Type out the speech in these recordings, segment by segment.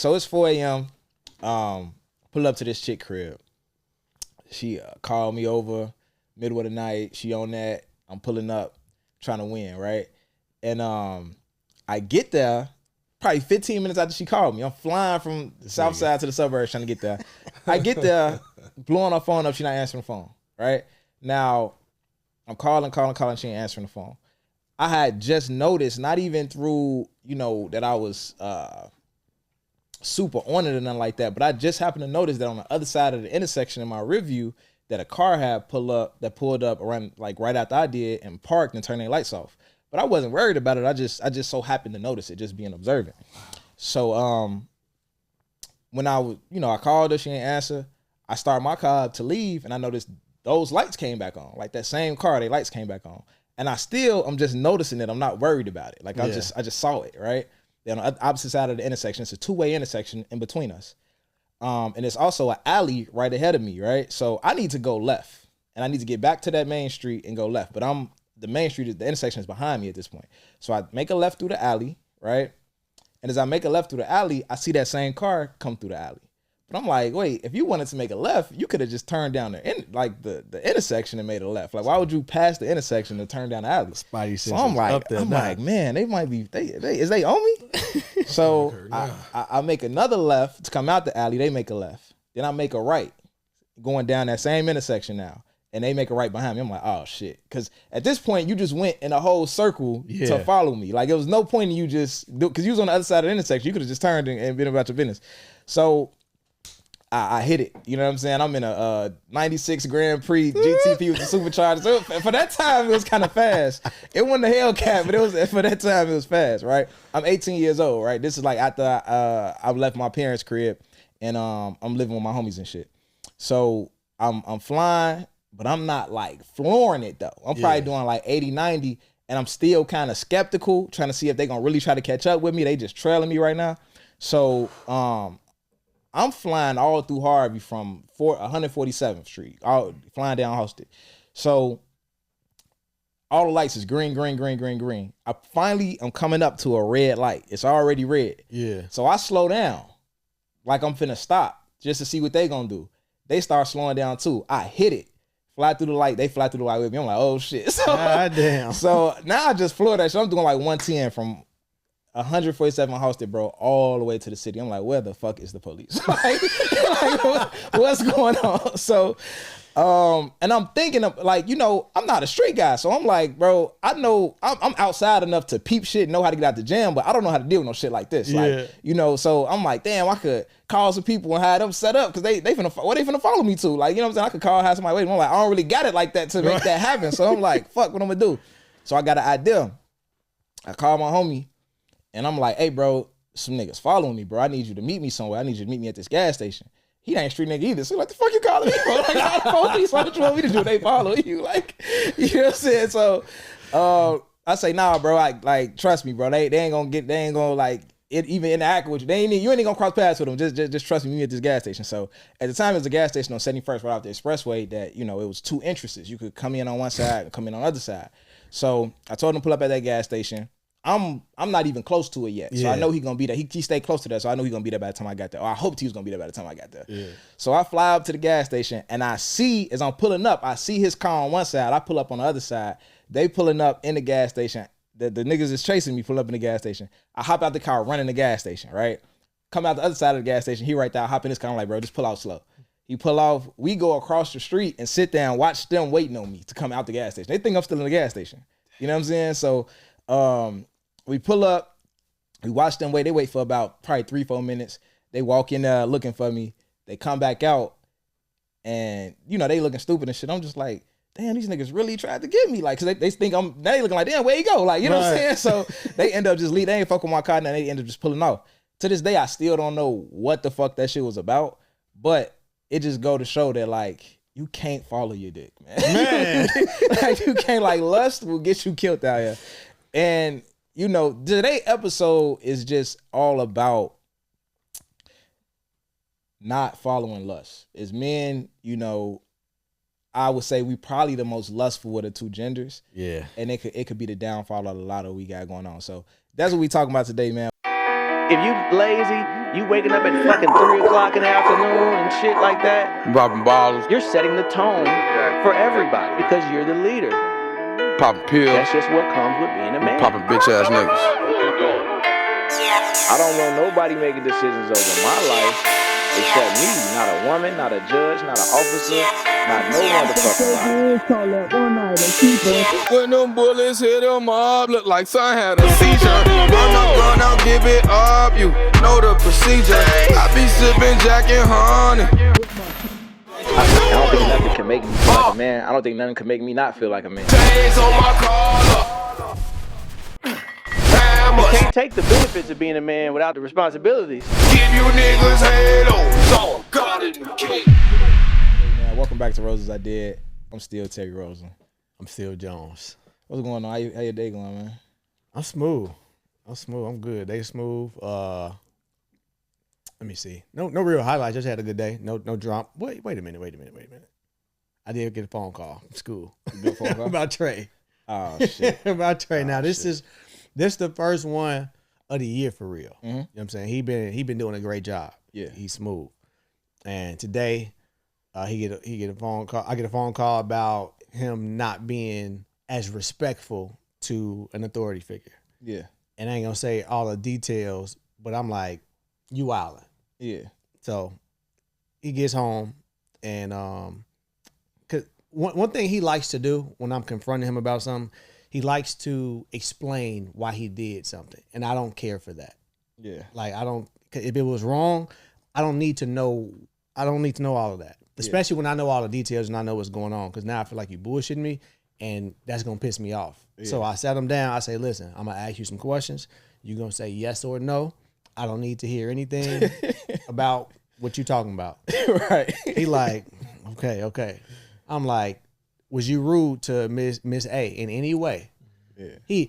So it's 4 a.m. Pull up to this chick crib. She called me over middle of the night. She on that. I'm pulling up, trying to win, right? And I get there probably 15 minutes after she called me. I'm flying from the south side to the suburbs trying to get there. I get there, blowing her phone up. She not answering the phone, right? Now, I'm calling. She ain't answering the phone. I had just noticed, not even through, that I was super on it or nothing like that, but I just happened to notice that on the other side of the intersection in my rear view, that a car had pulled up around like right after I did and parked and turned their lights off. But I wasn't worried about it. I just so happened to notice it, just being observant. So when I called her, she ain't answer. I started my car up to leave, and I noticed those lights came back on. Like that same car, they lights came back on. And I'm just noticing it. I'm not worried about it. Like I just saw it, right? Then on the opposite side of the intersection, it's a two-way intersection in between us. And it's also an alley right ahead of me, right? So I need to go left, and I need to get back to that main street and go left. But the main street, the intersection is behind me at this point. So I make a left through the alley, right? And as I make a left through the alley, I see that same car come through the alley. But I'm like, wait, if you wanted to make a left, you could have just turned down the intersection and made a left. Like, why would you pass the intersection to turn down the alley? Spidey so I'm like, man, they might be, is they on me? So I make another left to come out the alley. They make a left. Then I make a right going down that same intersection now. And they make a right behind me. I'm like, oh shit. Cause at this point you just went in a whole circle to follow me. Like, there was no point in you just do, cause you was on the other side of the intersection. You could have just turned and been about your business. So I hit it. You know what I'm saying? I'm in a 96 Grand Prix GTP with the supercharged. So for that time, it was kind of fast. It wasn't a Hellcat, but for that time, it was fast, right? I'm 18 years old, right? This is like after I left my parents' crib, and I'm living with my homies and shit. So I'm flying, but I'm not like flooring it though. I'm probably doing like 80, 90, and I'm still kind of skeptical, trying to see if they're gonna really try to catch up with me. They just trailing me right now. So I'm flying all through Harvey from 147th Street, flying down Halsted. So all the lights is green. I'm coming up to a red light. It's already red. Yeah. So I slow down like I'm finna stop just to see what they gonna do. They start slowing down too. I hit it. Fly through the light. They fly through the light with me. I'm like, oh shit. So, God damn. So now I just floored that shit. I'm doing like 110 from 147 Halsted, bro, all the way to the city. I'm like, where the fuck is the police? What's going on? So, and I'm thinking of like, I'm not a street guy. So I'm like, bro, I know I'm outside enough to peep shit, know how to get out the jam, but I don't know how to deal with no shit like this. Yeah. Like, so I'm like, damn, I could call some people and have them set up because they finna follow me to. Like, you know what I'm saying? I could have somebody waiting. I'm like, I don't really got it like that to make that happen. So I'm like, fuck, what I'm gonna do? So I got an idea. I called my homie. And I'm like, hey, bro, some niggas following me, bro. I need you to meet me somewhere. I need you to meet me at this gas station. He ain't street nigga either. So like, the fuck you calling me for? Like, I'm the police. What you want me to do? They follow you. Like, you know what I'm saying? So I say, nah, bro. Like, trust me, bro. They ain't gonna like it even interact with you. You ain't gonna cross paths with them. Just trust me. Meet me at this gas station. So at the time, it was a gas station on 71st right off the expressway that, it was two entrances. You could come in on one side and come in on the other side. So I told him to pull up at that gas station. I'm not even close to it yet. So I know he gonna be there. He stayed close to that, so I know he gonna be there by the time I got there. Or I hoped he was gonna be there by the time I got there. Yeah. So I fly up to the gas station, and I see, as I'm pulling up, I see his car on one side. I pull up on the other side. They pulling up in the gas station. The niggas is chasing me, pull up in the gas station. I hop out the car, run in the gas station, right? Come out the other side of the gas station. He right there, I hop in his car. I'm like, bro, just pull out slow. He pull off. We go across the street and sit there and watch them waiting on me to come out the gas station. They think I'm still in the gas station. You know what I'm saying? So, we pull up, we watch them wait. They wait for about probably 3-4 minutes. They walk in there looking for me. They come back out, and they looking stupid and shit. I'm just like, damn, these niggas really tried to get me. Like, cause they think they looking like, damn, where you go? Like, you know what I'm saying? So they end up just leaving. They ain't fuck with my car, and they end up just pulling off. To this day, I still don't know what the fuck that shit was about, but it just go to show that like, you can't follow your dick, man. Like, you can't, like, lust will get you killed out here. And today's episode is just all about not following lust. As men, I would say we probably the most lustful of the two genders. Yeah. And it could be the downfall of a lot of what we got going on. So that's what we talking about today, man. if you lazy, you waking up at fucking 3 o'clock in the afternoon and shit like that. Popping bottles. You're setting the tone for everybody because you're the leader. Popping pills. That's just what comes with being a man. Popping bitch ass niggas. I don't want nobody making decisions over my life except me. Not a woman, not a judge, not an officer, not no motherfucking body. When them bullets hit him up, look like son had a seizure. Run up, give it up, you know the procedure. I be sipping Jack and honey. I don't think nothing can make me feel like a man. I don't think nothing can make me not feel like a man. Chains on my collar. You can't take the benefits of being a man without the responsibilities. Give you niggas halos on God in the cake. Hey man, welcome back to Roses I Did. I'm still Terry Rosen. I'm still Jones. What's going on? How your day going, man? I'm smooth. I'm good. They smooth. Let me see. No real highlights. Just had a good day. No drama. Wait a minute. I did get a phone call from school. You get a phone call? About Trey. Oh shit. About Trey. Now this shit. is the first one of the year for real. Mm-hmm. You know what I'm saying? He been doing a great job. Yeah. He's smooth. And today, he get a phone call. I get a phone call about him not being as respectful to an authority figure. Yeah. And I ain't gonna say all the details, but I'm like, you wildin'. Yeah. So he gets home and cause one thing he likes to do when I'm confronting him about something, he likes to explain why he did something. And I don't care for that. Yeah. Like if it was wrong, I don't need to know all of that. Especially when I know all the details and I know what's going on. Cause now I feel like you bullshitting me and that's gonna piss me off. Yeah. So I sat him down, I say, listen, I'm gonna ask you some questions. You're gonna say yes or no. I don't need to hear anything about what you talking about. Right. He like, okay. I'm like, was you rude to Miss A in any way? Yeah.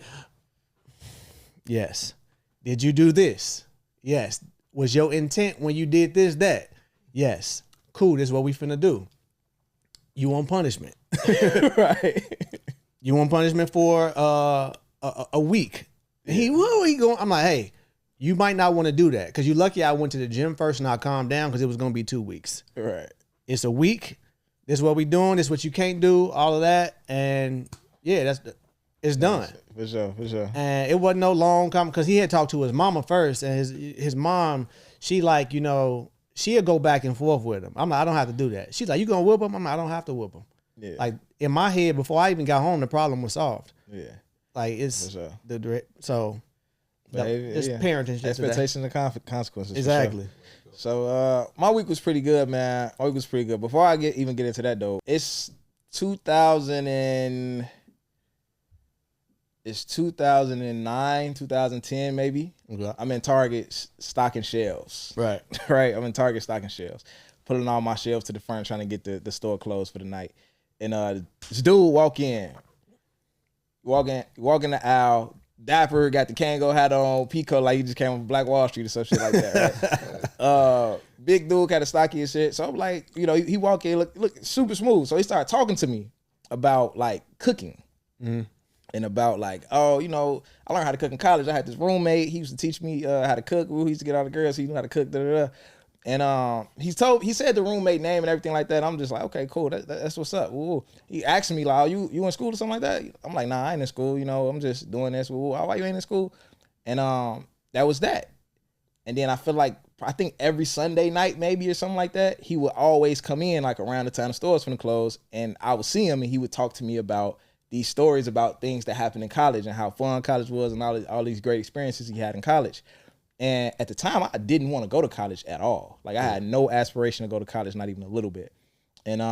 Yes. Did you do this? Yes. Was your intent when you did this, that? Yes. Cool, this is what we finna do. You want punishment. Right. You want punishment for a week. Yeah. He going, I'm like, hey, you might not want to do that because you're lucky I went to the gym first and I calmed down because it was going to be 2 weeks. Right. It's a week. This is what we doing. This is what you can't do. All of that. And yeah, it's done. For sure. And it wasn't no long comment because he had talked to his mama first and his mom, she like, she'll go back and forth with him. I'm like, I don't have to do that. She's like, you going to whoop him? I'm like, I don't have to whoop him. Yeah. Like in my head, before I even got home, the problem was solved. Yeah. Like it's sure. It's parenting shit. Expectations and consequences. Exactly. Sure. So my week was pretty good, man. My week was pretty good. Before I even get into that though, it's 2009, 2010 maybe. Okay. I'm in Target stocking shelves. Right. Right. I'm in Target stocking shelves, putting all my shelves to the front, trying to get the store closed for the night. And this dude walk in the aisle. Dapper, got the Kango hat on, Pico like he just came from Black Wall Street or some shit like that, right? Big dude, kind of stocky and shit. So I'm like, he walk in, look super smooth. So he started talking to me about like cooking. Mm-hmm. And about like, I learned how to cook in college. I had this roommate, he used to teach me how to cook. We used to get all the girls, so he knew how to cook, And he said the roommate name and everything like that. I'm just like, okay, cool. That's what's up. Ooh. He asked me like, you in school or something like that? I'm like, nah, I ain't in school. I'm just doing this. Ooh, why you ain't in school? And that was that. And then I think every Sunday night maybe or something like that, he would always come in like around the time the stores finna close, and I would see him and he would talk to me about these stories about things that happened in college and how fun college was and all these great experiences he had in college. And at the time, I didn't want to go to college at all. Like I had no aspiration to go to college, not even a little bit. And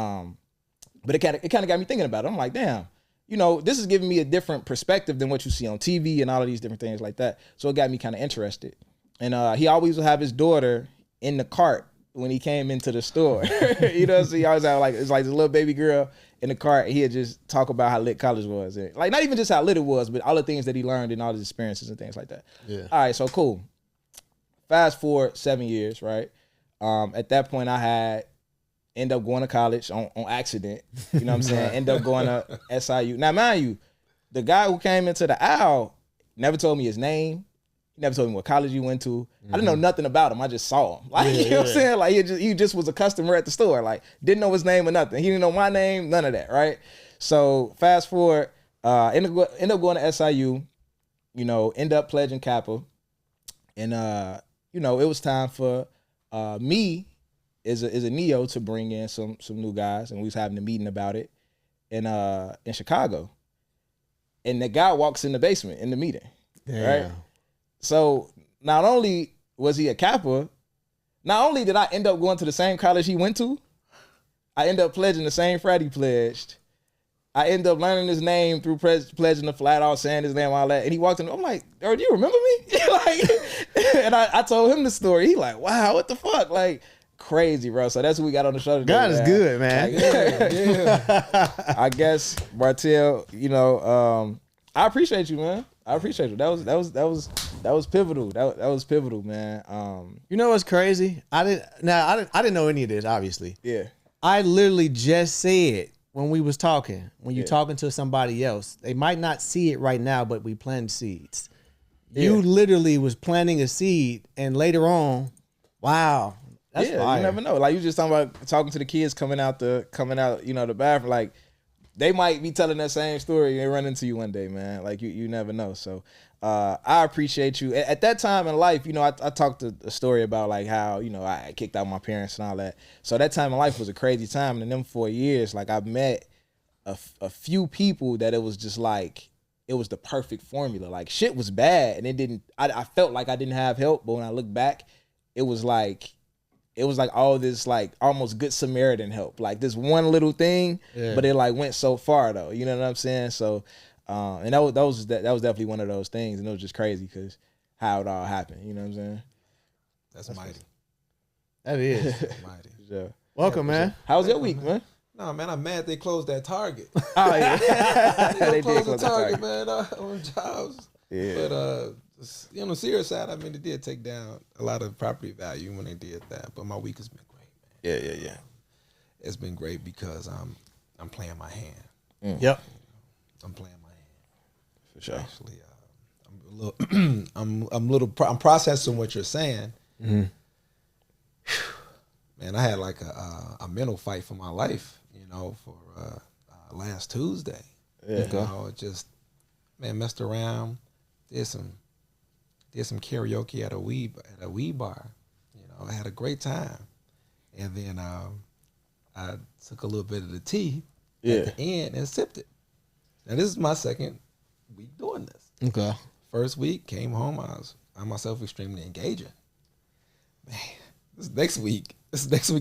but it kind of got me thinking about it. I'm like, damn, this is giving me a different perspective than what you see on TV and all of these different things like that. So it got me kind of interested. And he always would have his daughter in the cart when he came into the store. So he always had it's like this little baby girl in the cart. And he'd just talk about how lit college was, and like not even just how lit it was, but all the things that he learned and all his experiences and things like that. Yeah. All right, so cool. Fast forward 7 years, right? At that point, I end up going to college on accident. You know what I'm saying? End up going to SIU. Now, mind you, the guy who came into the aisle never told me his name. He never told me what college he went to. I didn't know nothing about him. I just saw him. Like, you know what I'm saying? Like, he just was a customer at the store. Like, didn't know his name or nothing. He didn't know my name, none of that, right? So fast forward, end up going to SIU, you know, end up pledging Kappa. And, you know, it was time for me as a Neo to bring in some new guys. And we was having a meeting about it in Chicago. And the guy walks in the basement in the meeting, right? So not only was he a Kappa, not only did I end up going to the same college he went to, I ended up pledging the same frat he pledged. I ended up learning his name through pledging the flat out, saying his name, all that. And he walked in, I'm like, do you remember me? Like, and I told him the story. He like, wow, what the fuck? Like, crazy, bro. So that's who we got on the show today. God is good, man. Like, I guess, Bartel, you know, I appreciate you, man. I appreciate you. That was pivotal. That was pivotal, man. You know what's crazy? I didn't know any of this, obviously. Yeah. I literally just said when we was talking, when you're talking to somebody else, they might not see it right now, but we plant seeds. You literally was planting a seed, and later on, wow, that's fire. You never know. Like, you just talking to the kids coming out, you know, the bathroom. Like, they might be telling that same story. They run into you one day, man. Like, you never know. So I appreciate you. At that time in life, you know, I talked a story about like how, you know, I kicked out my parents and all that. So that time in life was a crazy time. And in them 4 years, like, I met a few people that it was just like, it was the perfect formula. Like, shit was bad, and I felt like I didn't have help. But when I look back, it was like all this like almost Good Samaritan help, like this one little thing, but it like went so far though. You know what I'm saying? So, and that was definitely one of those things, and it was just crazy because how it all happened. You know what I'm saying? That's mighty. That is Mighty. Yeah. welcome, man. How was your week, man? No, man, I'm mad they closed that Target. Oh yeah, They closed the Target, man, on jobs. Yeah. But on the serious side, I mean, it did take down a lot of property value when they did that. But my week has been great, man. Yeah. It's been great because I'm playing my hand. Yep. I'm playing my hand. For sure. Actually, I'm processing what you're saying. Mm-hmm. Man, I had like a mental fight for my life, you know, for last Tuesday. Yeah. You know, it just, man, messed around, did some karaoke at a weed bar. You know, I had a great time, and then I took a little bit of the tea at the end and sipped it. Now this is my second week doing this. Okay. First week, came home, I myself extremely engaging. Man, this next week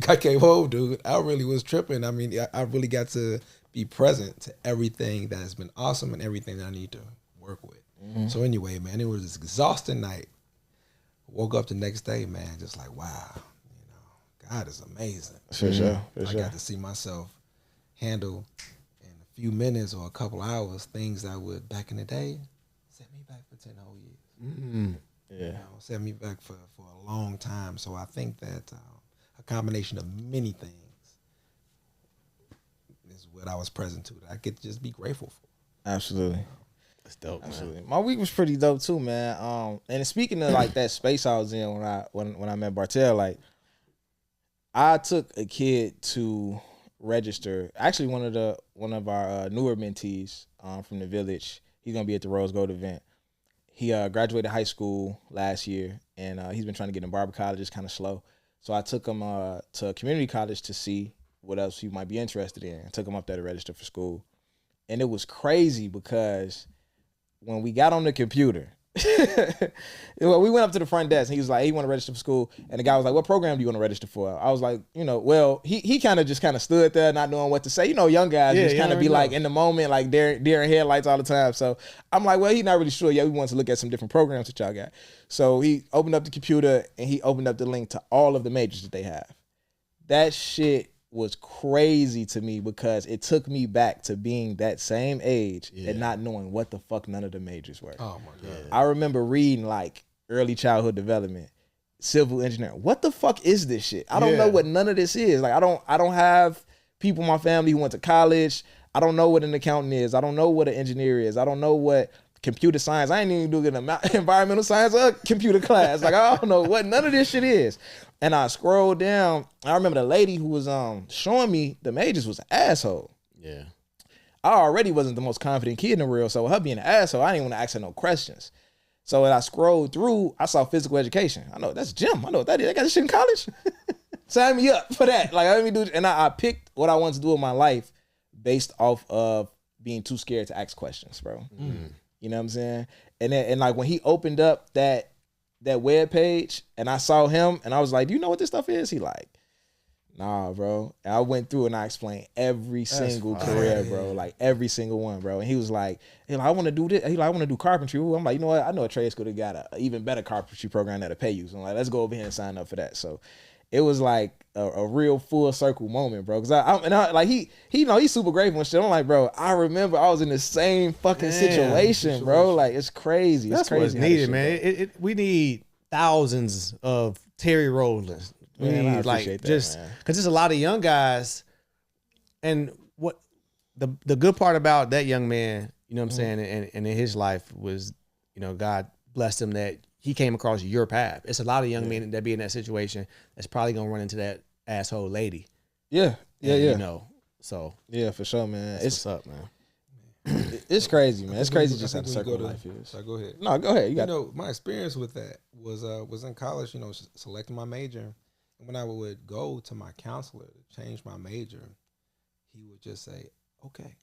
I came home, dude, I really was tripping. I mean, I really got to be present to everything that has been awesome and everything that I need to work with. Mm-hmm. So anyway, man, it was this exhausting night. Woke up the next day, man, just like, wow, you know, God is amazing. For sure. I got to see myself handle in a few minutes or a couple hours things that would back in the day set me back for 10 whole years. Mm-hmm. Yeah. You know, set me back for a long time. So I think that a combination of many things is what I was present to that I could just be grateful for. Absolutely. That's dope, Absolutely. Man. My week was pretty dope too, man. And speaking of like that space I was in when I met Bartel, like I took a kid to register. Actually, one of our newer mentees from the village. He's gonna be at the Rose Gold event. He graduated high school last year, and he's been trying to get in Barber College. It's kind of slow, so I took him to community college to see what else he might be interested in. I took him up there to register for school, and it was crazy because when we got on the computer, well, we went up to the front desk and he was like, hey, you want to register for school? And the guy was like, what program do you want to register for? I was like, you know, well, he kind of just kind of stood there not knowing what to say. You know, young guys just kind of be like in the moment, like deer in headlights all the time. So I'm like, well, he's not really sure. Yeah, we want to look at some different programs that y'all got. So he opened up the computer and he opened up the link to all of the majors that they have. That shit was crazy to me because it took me back to being that same age and not knowing what the fuck none of the majors were. Oh my God. I remember reading like early childhood development, civil engineering. What the fuck is this shit? I don't know what none of this is. Like I don't have people in my family who went to college. I don't know what an accountant is. I don't know what an engineer is. I don't know what computer science. I ain't even doing environmental science or computer class. Like, I don't know what none of this shit is. And I scrolled down. I remember the lady who was showing me the majors was an asshole. Yeah. I already wasn't the most confident kid in the world, so her being an asshole, I didn't want to ask her no questions. So when I scrolled through, I saw physical education. I know that's gym. I know what that is. I got this shit in college. Sign me up for that. Like, let me do. And I picked what I wanted to do in my life based off of being too scared to ask questions, bro. You know what I'm saying? And like when he opened up that web page and I saw him and I was like, do you know what this stuff is? He like, nah, bro. And I went through and I explained every single career, bro. Like every single one, bro. And he was like, I want to do this. He like, I want to do carpentry. I'm like, you know what? I know a trade school that got an even better carpentry program that'll pay you. So I'm like, let's go over here and sign up for that. So it was like a real full circle moment, bro. Cause he you know, he's super grateful and shit. I'm like, bro, I remember I was in the same fucking situation, bro. Like it's crazy. That's crazy what's needed, man. We need thousands of Terry Rollins. We Man, I need like appreciate that, just man. because there's a lot of young guys, and what the good part about that young man, you know what I'm saying, and in his life was, you know, God blessed him that he came across your path. It's a lot of young men that be in that situation that's probably gonna run into that asshole lady. Yeah. You know, so Yeah, for sure, man. that's what's up, man. It's crazy, man. It's crazy just how I the think when circle you of go life is. So go ahead. No, go ahead. You You got know, my experience with that was in college, you know, selecting my major. And when I would go to my counselor to change my major, he would just say, okay.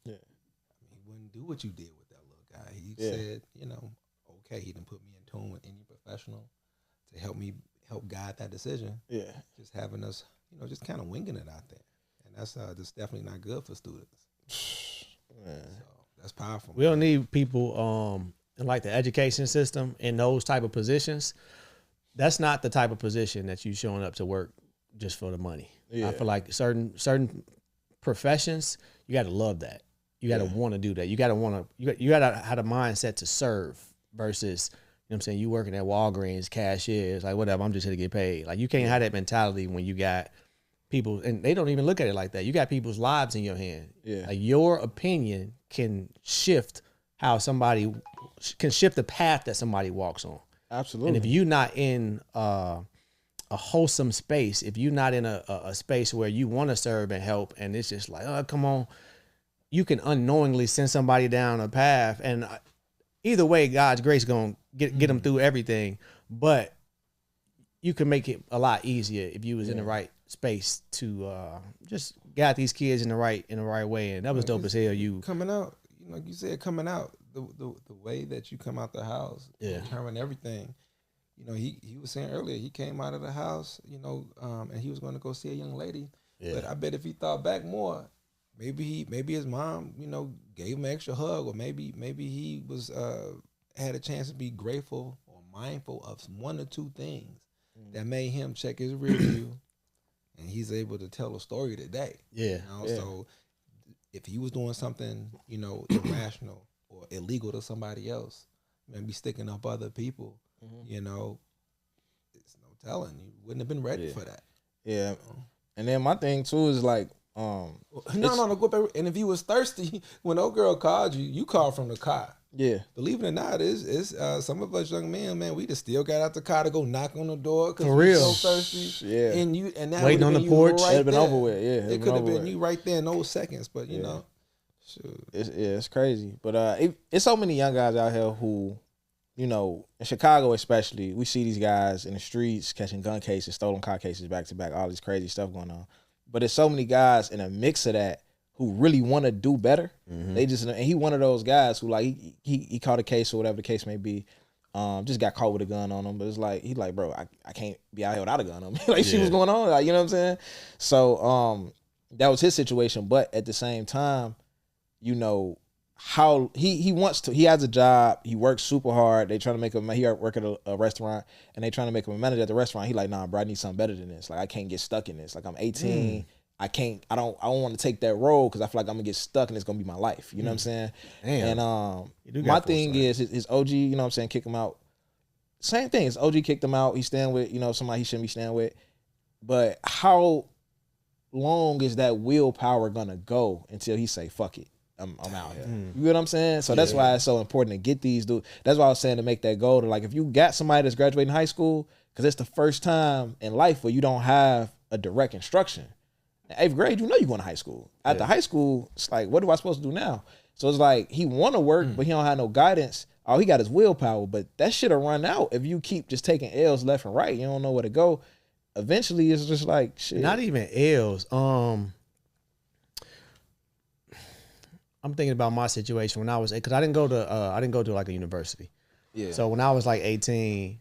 Yeah. I mean, he wouldn't do what you did with that little guy. He Yeah. said, you know, okay. He didn't put me in tune with any professional to help guide that decision. Yeah. Just having us, you know, just kind of winging it out there. And that's definitely not good for students. Man. So that's powerful. We don't need people in like the education system in those type of positions. That's not the type of position that you showing up to work just for the money. Yeah. I feel like certain professions, you got to love that. You got to want to do that. You got to have a mindset to serve versus, you know what I'm saying, you working at Walgreens, cashiers, like whatever, I'm just here to get paid. Like you can't have that mentality when you got people, and they don't even look at it like that. You got people's lives in your hand. Yeah. Like your opinion can shift the path that somebody walks on. Absolutely. And if you're not in a wholesome space, if you're not in a space where you want to serve and help, and it's just like, oh, come on, you can unknowingly send somebody down a path. And either way, God's grace going to get them through everything. But you can make it a lot easier if you was in the right space to just guide these kids in the right way. And that was dope as hell. You coming out, you know, like you said, coming out, the way that you come out the house, determine everything. You know, he was saying earlier, he came out of the house, you know, and he was going to go see a young lady. Yeah. But I bet if he thought back more, maybe his mom, you know, gave him an extra hug, or maybe he was had a chance to be grateful or mindful of one or two things that made him check his rear view, and he's able to tell a story today. Yeah. You know? So if he was doing something, you know, irrational or illegal to somebody else, maybe sticking up other people, you know, it's no telling. You wouldn't have been ready for that. Yeah. And then my thing too is like, no, go back. And if you was thirsty, when old girl called you, you called from the car. Yeah. Believe it or not, is some of us young men, man, we just still got out the car to go knock on the door because we're so thirsty. Yeah. And that waiting on the porch. Right It'd been over with. Yeah. It could have been you right there in those seconds, but you know. Shoot. It's crazy. But it's so many young guys out here who, you know, in Chicago especially, we see these guys in the streets catching gun cases, stolen car cases back to back, all this crazy stuff going on. But there's so many guys in a mix of that who really want to do better. They just, and he one of those guys who like he caught a case or whatever the case may be, just got caught with a gun on him. But it's like he like, bro, I can't be out here without a gun on me. Like shit was going on, like, you know what I'm saying? So that was his situation. But at the same time, you know, how he wants to, he has a job, he works super hard, they trying to make him, he work at a restaurant and they trying to make him a manager at the restaurant. He like, nah, bro, I need something better than this. Like I can't get stuck in this. Like I'm 18, I don't want to take that road because I feel like I'm gonna get stuck and it's gonna be my life. You know what I'm saying? Damn. And my thing is his OG, you know what I'm saying, kick him out. Same thing, his OG kicked him out. He's staying with, you know, somebody he shouldn't be staying with. But how long is that willpower gonna go until he say fuck it? I'm out here. You know what I'm saying? So that's why it's so important to get these dudes. That's why I was saying to make that goal to like, if you got somebody that's graduating high school, because it's the first time in life where you don't have a direct instruction. In 8th grade, you know you're going to high school. After high school, it's like, what am I supposed to do now? So it's like, he want to work, but he don't have no guidance. Oh, he got his willpower, but that shit'll run out if you keep just taking L's left and right. You don't know where to go. Eventually, it's just like, shit. Not even L's. I'm thinking about my situation when I was, because I didn't go to like a university. Yeah. So when I was like 18,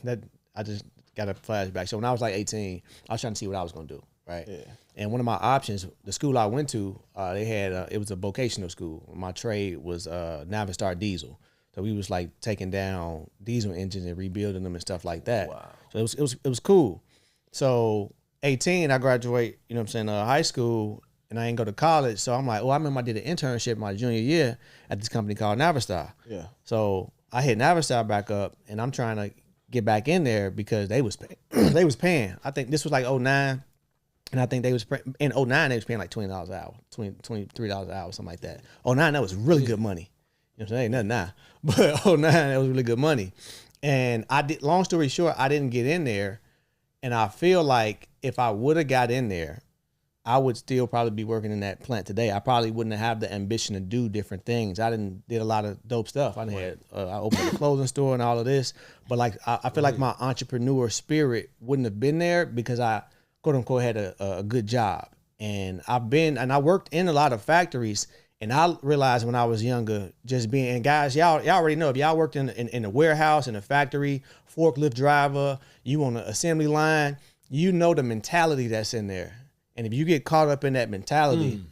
that I just got a flashback. So when I was like 18, I was trying to see what I was gonna do, right? Yeah. And one of my options, the school I went to, they had it was a vocational school. My trade was Navistar diesel. So we was like taking down diesel engines and rebuilding them and stuff like that. Wow. So it was cool. So 18, I graduate, you know what I'm saying, high school. And I ain't go to college, so I'm like, I remember I did an internship my junior year at this company called Navistar. Yeah. So I hit Navistar back up, and I'm trying to get back in there because they was they was paying. I think this was like 09, and I think they was in 09 they was paying like $20 an hour, $23 an hour, something like that. 09 that was really good money. You know what I'm saying? Ain't nothing now, but 09 that was really good money. And I did. Long story short, I didn't get in there, and I feel like if I would have got in there, I would still probably be working in that plant today. I probably wouldn't have the ambition to do different things. I did a lot of dope stuff. I opened a clothing store and all of this, but like I feel like my entrepreneur spirit wouldn't have been there because I quote unquote had a good job. And I worked in a lot of factories, and I realized when I was younger, just being, and guys, y'all already know, if y'all worked in a warehouse, in a factory, forklift driver, you on an assembly line, you know the mentality that's in there. And if you get caught up in that mentality,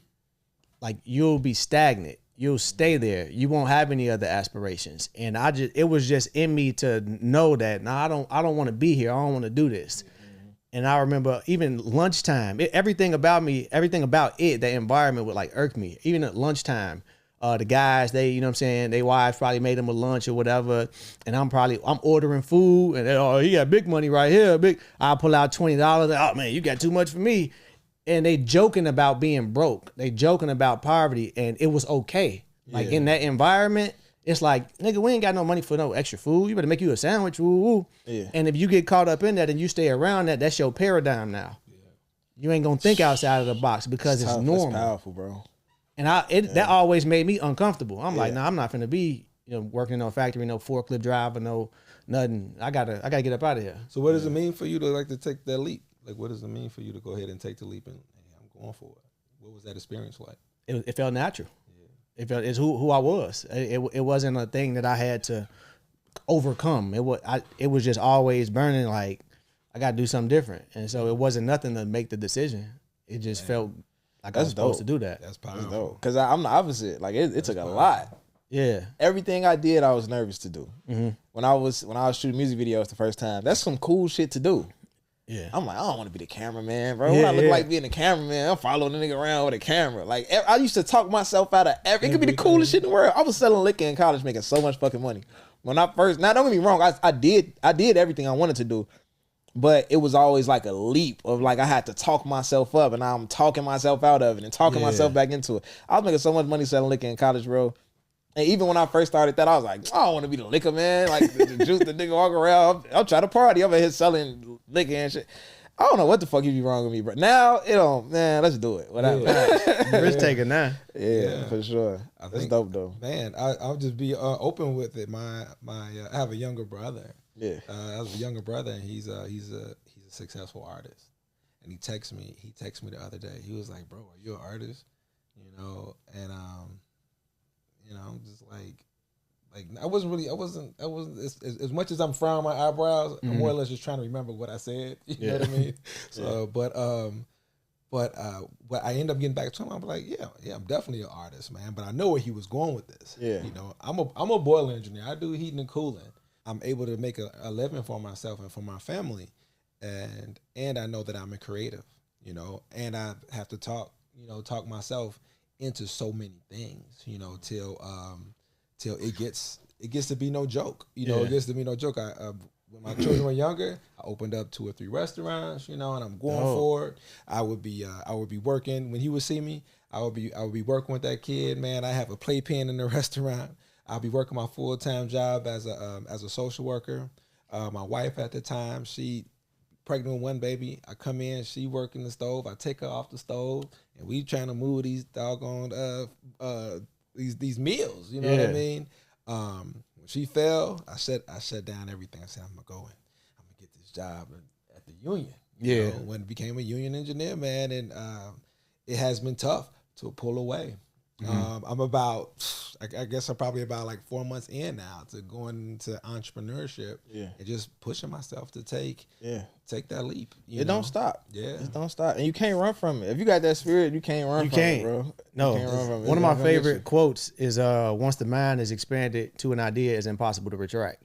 like you'll be stagnant. You'll stay there. You won't have any other aspirations. And it was just in me to know that, I don't want to be here. I don't want to do this. And I remember even lunchtime, everything about it, the environment would like irk me. Even at lunchtime, the guys, you know what I'm saying, their wives probably made them a lunch or whatever. And I'm ordering food and he got big money right here. I'll pull out $20. Oh man, you got too much for me. And they joking about being broke. They joking about poverty, and it was okay. Like in that environment, it's like, nigga, we ain't got no money for no extra food. You better make you a sandwich. Woo, woo. Yeah. And if you get caught up in that and you stay around that, that's your paradigm now. Yeah. You ain't gonna think outside of the box because it's normal. That's powerful, bro. And that always made me uncomfortable. I'm like, I'm not finna be working in no factory, no forklift driver, no nothing. I gotta get up out of here. So what does it mean for you to like to take that leap? Like, what does it mean for you to go ahead and take the leap and I'm going for it? What was that experience like? It felt natural. Yeah. It's who I was. It wasn't a thing that I had to overcome. It was just always burning like I got to do something different. And so it wasn't nothing to make the decision. It just felt like I was supposed to do that. That's powerful. Because I'm the opposite. Like it took a lot. Yeah. Everything I did, I was nervous to do. Mm-hmm. When I was shooting music videos the first time, that's some cool shit to do. Yeah, I'm like, I don't want to be the cameraman, bro. What I look like being the cameraman? I'm following the nigga around with a camera. Like, I used to talk myself out of it could be the coolest shit in the world. I was selling liquor in college, making so much fucking money. When I first, now don't get me wrong, I did everything I wanted to do, but it was always like a leap of like I had to talk myself up, and now I'm talking myself out of it and talking myself back into it. I was making so much money selling liquor in college, bro. And even when I first started that, I was like, I don't want to be the liquor man. Like the juice, the nigga walk around. I'm trying to party. I'm here selling liquor and shit. I don't know what the fuck you be wrong with me, bro. Now, let's do it. Whatever. Risk taking now. Yeah, for sure. That's dope though. Man, I'll just be open with it. I have a younger brother. Yeah. I have a younger brother, and he's a successful artist. And he texted me the other day. He was like, bro, are you an artist? And I'm just like I wasn't as much as I'm frowning my eyebrows, I'm more or less just trying to remember what I said. You know what I mean? So, but I end up getting back to him. I'm like, yeah, I'm definitely an artist, man. But I know where he was going with this. Yeah. I'm a boiler engineer. I do heating and cooling. I'm able to make a living for myself and for my family, and I know that I'm a creative, and I have to talk myself into so many things, till it gets to be no joke. It gets to be no joke. When my children were younger, I opened up 2 or 3 restaurants, and I'm going for it. I would be working when he would see me. I would be working with that kid, man. I have a playpen in the restaurant. I'll be working my full-time job as a social worker. My wife at the time, she pregnant with one baby. I come in, she working the stove. I take her off the stove, and we trying to move these doggone these meals. You know what I mean? When she fell, I shut down everything. I said, I'm gonna get this job at the union. You know, when I became a union engineer, man, and it has been tough to pull away. I'm I guess I'm probably about like 4 months in now to going into entrepreneurship and just pushing myself to take that leap. It don't stop. Yeah. It don't stop. And you can't run from it. If you got that spirit, you can't run from it, bro. No. You can't run from it. One of my favorite quotes is once the mind is expanded to an idea, it's impossible to retract.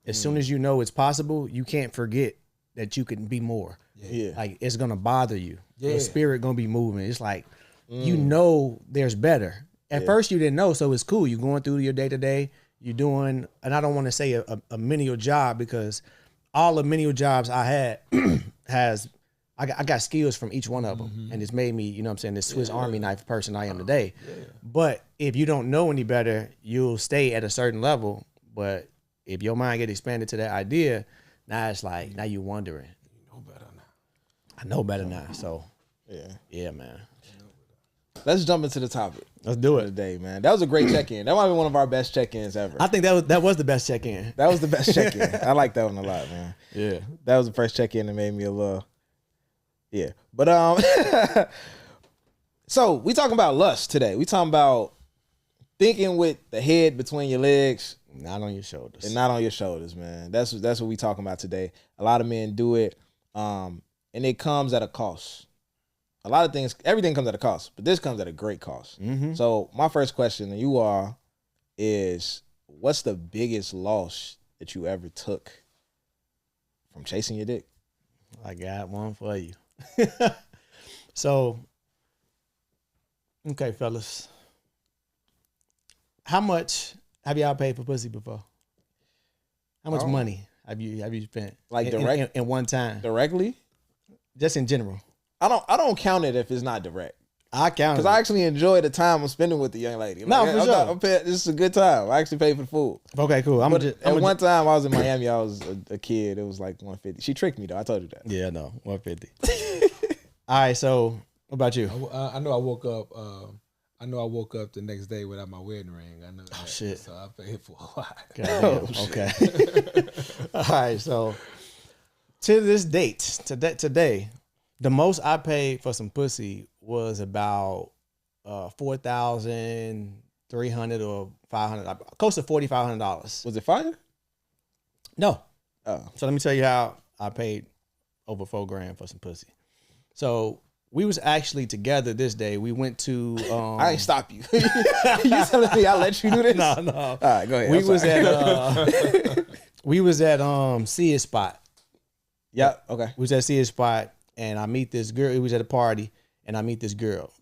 As soon as you know it's possible, you can't forget that you can be more. Yeah. Like it's gonna bother you. Your spirit gonna be moving. It's like you know there's better. At first you didn't know, so it's cool. You're going through your day to day. You're doing, and I don't want to say a menial job because all the menial jobs I had I got skills from each one of them, and it's made me, you know what I'm saying, this Swiss Army knife person I am today. But if you don't know any better, you'll stay at a certain level. But if your mind get expanded to that idea, now it's like now you're wondering. You know better now. I know better now. So yeah, man. Let's jump into the topic. Let's do it today, man. That was a great check-in. That might be one of our best check-ins ever. I think that was the best check-in. That was the best check-in. I like that one a lot, man. Yeah. That was the first check-in that made me a little, But so we talking about lust today. We talking about thinking with the head between your legs, not on your shoulders, and not on your shoulders, man. That's what we talking about today. A lot of men do it, and it comes at a cost. A lot of things, everything comes at a cost, but this comes at a great cost. So my first question to you all is, what's the biggest loss that you ever took from chasing your dick? I got one for you. So, okay, fellas. How much have y'all paid for pussy before? How much money have you spent? Like in one time? Directly? Just in general. I don't count it if it's not direct. I count it. Because I actually enjoy the time I'm spending with the young lady. No, for sure. This is a good time. I actually paid for the food. Okay, cool. One time I was in Miami, I was a kid. It was like $150. She tricked me though. I told you that. Yeah, no, $150. All right, so what about you? I know I woke up. I know I woke up the next day without my wedding ring. I know that. Oh, shit. So I paid for a while. Okay. All right, so to this date, today, the most I paid for some pussy was about $4,300 or $500, close to $4,500. Was it fire? No. Oh. So let me tell you how I paid over $4,000 for some pussy. So we was actually together this day. We went to. I ain't stop you. You telling me I let you do this? No. All right, go ahead. We was at Sea's spot. Yep. Okay. We was at Sea's spot, and I meet this girl. It was at a party, and I meet this girl,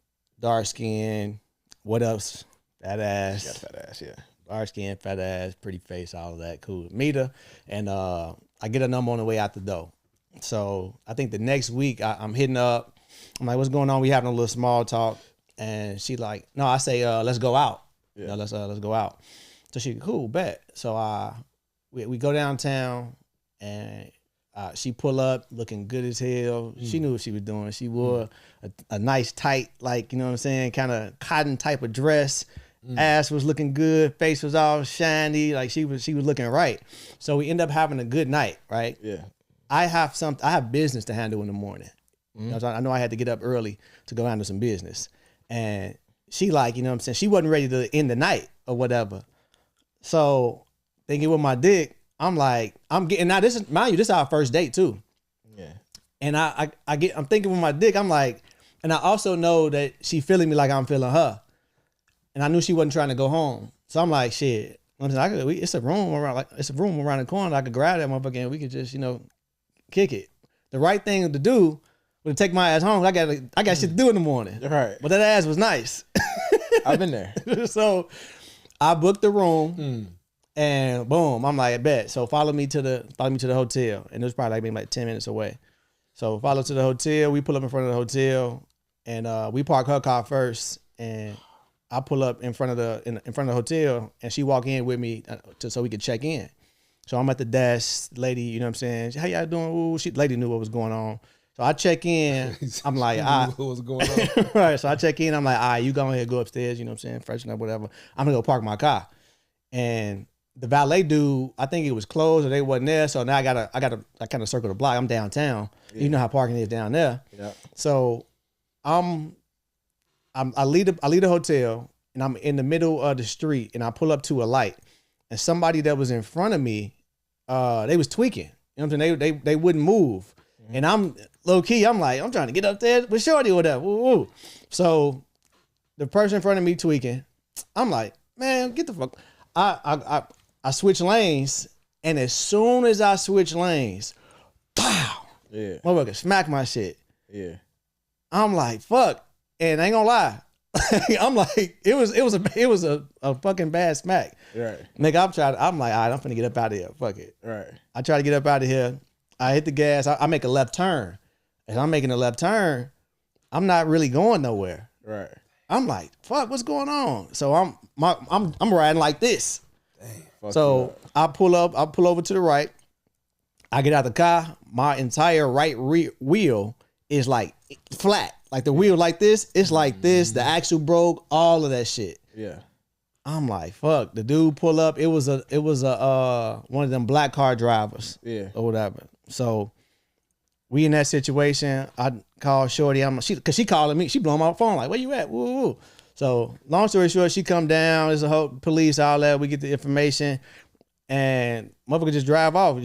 dark skin. What else? Fat ass. Got fat ass. Yeah. Dark skin, fat ass, pretty face, all of that. Cool. Meet her, and I get a number on the way out the door. So I think the next week I'm hitting up. I'm like, what's going on? We having a little small talk, and she like, no, I say, let's go out. Yeah. Let's go out. So she, cool, bet. So we go downtown, and she pull up looking good as hell. She knew what she was doing. She wore a nice tight, like, you know what I'm saying, kind of cotton type of dress. Ass was looking good, face was all shiny, like she was looking right. So we end up having a good night, right? Yeah. I have business to handle in the morning. You know, I know I had to get up early to go handle some business. And she like, you know what I'm saying, she wasn't ready to end the night or whatever. So thinking with my dick, I'm like, I'm getting, now this is, mind you, this is our first date too. Yeah. And I'm thinking with my dick, I'm like, and I also know that she feeling me like I'm feeling her. And I knew she wasn't trying to go home. So I'm like, shit, it's a room around the corner. I could grab that motherfucker and we could just, you know, kick it. The right thing to do would take my ass home. I got shit to do in the morning. Right. But that ass was nice. I've been there. So I booked the room and boom, I'm like, I bet. So follow me to the hotel. And it was probably maybe like 10 minutes away. So follow to the hotel. We pull up in front of the hotel and we park her car first. and I pull up in front of the hotel, and she walk in with me so we could check in. So I'm at the desk, lady, you know what I'm saying? How y'all doing? Ooh, lady knew what was going on. So I check in. I'm like, what was going on? right. So I check in. I'm like, all right, you go ahead, go upstairs. You know what I'm saying? Freshen up, whatever. I'm gonna go park my car. And the valet dude, I think it was closed or they wasn't there. So now I kind of circle the block. I'm downtown. Yeah. You know how parking is down there. Yeah. So I leave the hotel, and I'm in the middle of the street, and I pull up to a light, and somebody that was in front of me, they was tweaking. You know what I'm saying? They wouldn't move. And I'm low key, I'm like, I'm trying to get up there with shorty or whatever. Woo, woo. So the person in front of me tweaking, I'm like, man, get the fuck. I switch lanes, and as soon as I switch lanes, pow, yeah, motherfucker smack my shit. Yeah. I'm like, fuck. And I ain't gonna lie. I'm like, it was a fucking bad smack. Right. Nigga, I'm like, all right, I'm finna get up out of here. Fuck it. Right. I try to get up out of here. I hit the gas. I make a left turn. As I'm making a left turn, I'm not really going nowhere. Right. I'm like, fuck, what's going on? So I'm riding like this. Fuck so I pull over to the right. I get out the car. My entire right wheel is like flat. Like the wheel like this, it's like this. The axle broke, all of that shit. Yeah. I'm like, fuck. The dude pull up. It was a one of them black car drivers. Yeah. Or whatever. So we in that situation. I call shorty. Cause she calling me. She blowing my phone like, where you at? Woo woo. So long story short, she come down. There's a whole police, all that. We get the information, and motherfucker just drive off.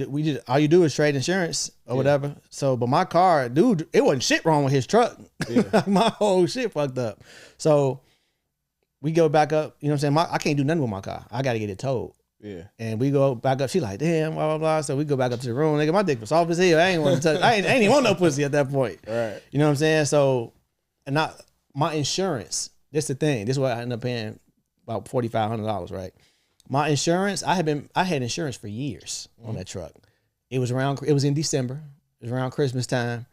All you do is trade insurance or whatever. So, but my car, dude, it wasn't shit wrong with his truck. Yeah. My whole shit fucked up. So we go back up. You know what I'm saying? I can't do nothing with my car. I got to get it towed. Yeah. And we go back up. She like, damn, blah, blah, blah. So we go back up to the room. Nigga, my dick was soft as hell. I ain't want to touch. I ain't even want no pussy at that point. Right. You know what I'm saying? So, and my insurance, this the thing. This is what I ended up paying about $4,500, right? My insurance, I had insurance for years on that truck. It was in December. It was around Christmas time.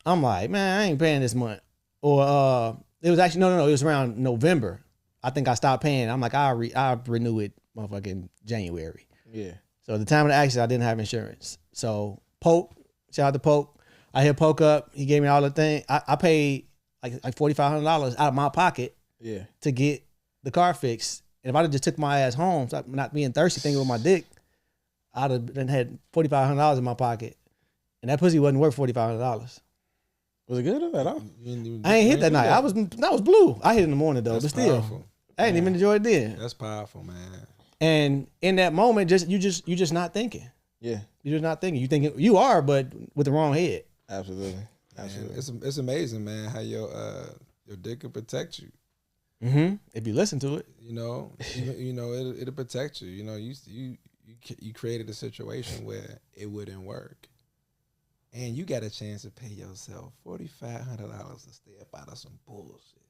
I'm like, man, I ain't paying this month. Or it was actually, no, it was around November. I think I stopped paying. I'm like, I'll renew it motherfucking January. Yeah. So at the time of the accident, I didn't have insurance. So Poke, shout out to Poke. I hit Poke up. He gave me all the thing. I paid like $4,500 out of my pocket. Yeah. To get the car fixed. And if I'd have just took my ass home, not being thirsty, thinking with my dick, I'd have then had $4,500 in my pocket. And that pussy wasn't worth $4,500. Was it good at all? I ain't hit that night. I was blue. I hit in the morning though, That's but still, powerful. I didn't even enjoy it then. That's powerful, man. And in that moment, you just not thinking. Yeah, you're just not thinking. You thinking you are, but with the wrong head. Absolutely. Man, it's amazing, man, how your dick can protect you. Mm-hmm. If you listen to it, it'll protect you. You know, you created a situation where it wouldn't work. And you got a chance to pay yourself $4,500 to stay up out of some bullshit,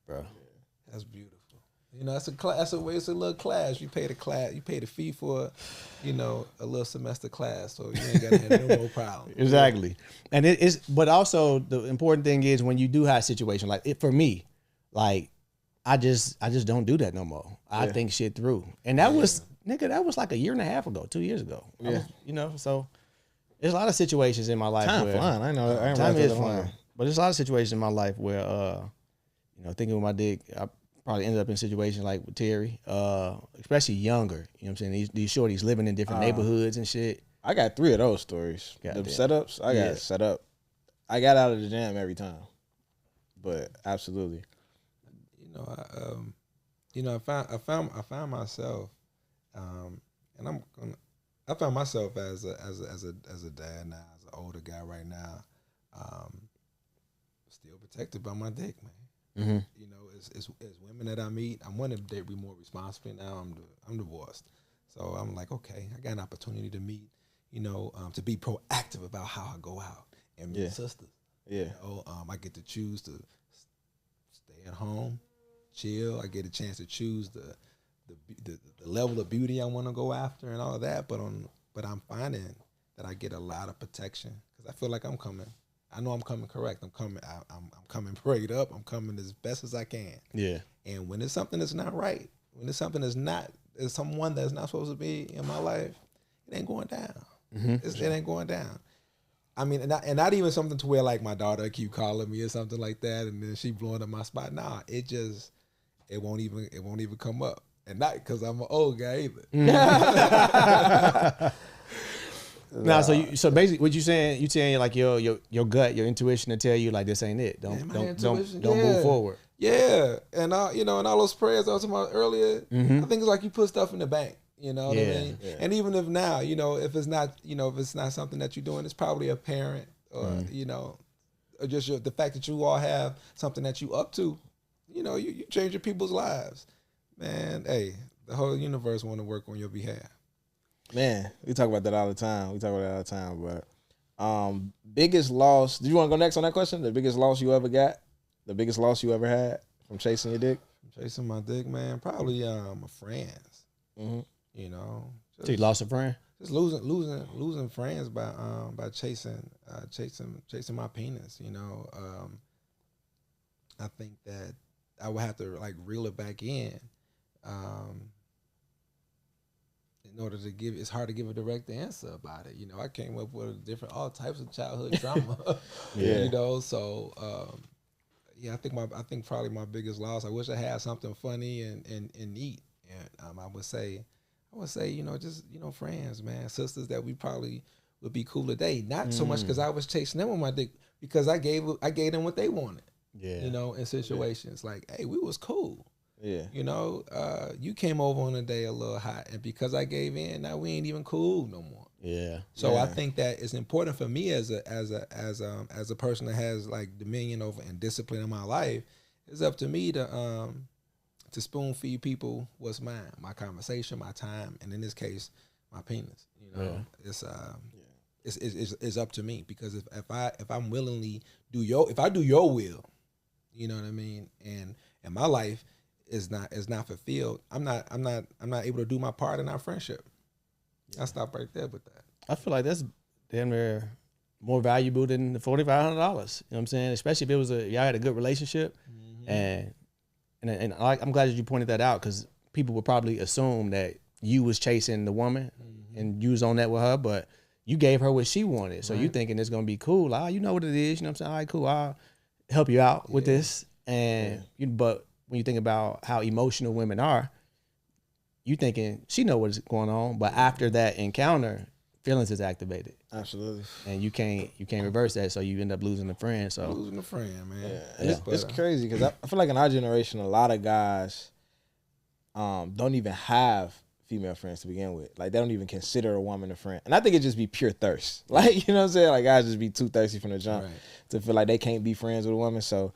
bro. Yeah, that's beautiful. You know, it's a little class. You pay the fee for, a little semester class, so you ain't got to have no more problems. Exactly. And it is, but also the important thing is when you do have a situation like it for me, like I just don't do that no more. I think shit through, and that was like a year and a half ago, 2 years ago. Yeah, so. There's a lot of situations in my life time where flying. I know. Time is flying. But there's a lot of situations in my life where, thinking with my dick, I probably ended up in situations like with Terry, especially younger. You know what I'm saying? These shorties living in different neighborhoods and shit. I got 3 of those stories. The setups, I got set up. I got out of the jam every time. But absolutely. I found myself, and I found myself as a dad now, as an older guy right now, still protected by my dick, man. Mm-hmm. As women that I meet, I'm wanting to be more responsible. Now I'm divorced, so I'm like, okay, I got an opportunity to meet, to be proactive about how I go out and meet sisters. Yeah, I get to choose to stay at home, chill. I get a chance to choose the level of beauty I want to go after and all of that, but I'm finding that I get a lot of protection because I feel like I'm coming I know I'm coming correct. I'm coming prayed up. I'm coming as best as I can. Yeah. And when it's something that's not right, when it's something that's not, there's someone that's not supposed to be in my life, it ain't going down. It ain't going down. I mean, and not even something to where like my daughter keep calling me or something like that, and then she blowing up my spot. Nah, it won't even come up, and not because I'm an old guy either. Now, so basically, what you saying like your gut, your intuition to tell you like this ain't it. Don't move forward. Yeah, and and all those prayers I was talking about earlier, I think it's like you put stuff in the bank. You know what I mean? Yeah. And even if now, if it's not, if it's not something that you're doing, it's probably a parent or, or just the fact that you all have something that you up to, you change your people's lives. Man, hey, the whole universe want to work on your behalf. Man, we talk about that all the time. But biggest loss, do you want to go next on that question? The biggest loss you ever got? The biggest loss you ever had from chasing your dick? Chasing my dick, man, probably my friends. Mm-hmm. So you lost a friend? Just losing friends by chasing my penis. I think that I would have to like reel it back in order to give. It's hard to give a direct answer about it. I came up with all types of childhood trauma. So I think probably my biggest loss. I wish I had something funny and neat. And I would say, just friends, man, sisters that we probably would be cool today. Not so much because I was chasing them with my dick, because I gave them what they wanted. Yeah. In situations like, hey, we was cool. Yeah. You came over on a day a little hot, and because I gave in, now we ain't even cool no more. Yeah. So I think that it's important for me as a person that has like dominion over and discipline in my life. It's up to me to spoon feed people what's mine, my conversation, my time, and in this case, my penis. It's up to me, because if I'm willingly do your will, you know what I mean, and my life is not fulfilled, I'm not able to do my part in our friendship. I stop right there with that. I feel like that's damn near more valuable than the $4,500. You know what I'm saying? Especially if it was y'all had a good relationship, and I'm glad that you pointed that out, because people would probably assume that you was chasing the woman and you was on that with her, but you gave her what she wanted. So you thinking it's gonna be cool. Like, you know what it is. You know what I'm saying? All right, cool. I'll help you out with this. And but when you think about how emotional women are, you thinking she know what's going on, but after that encounter, feelings is activated. Absolutely. And you can't reverse that, so you end up losing a friend. So losing a friend, man. Yeah. It's crazy, because I feel like in our generation, a lot of guys don't even have female friends to begin with. Like, they don't even consider a woman a friend. And I think it just be pure thirst. Like, you know what I'm saying? Like, guys just be too thirsty from the jump to feel like they can't be friends with a woman. So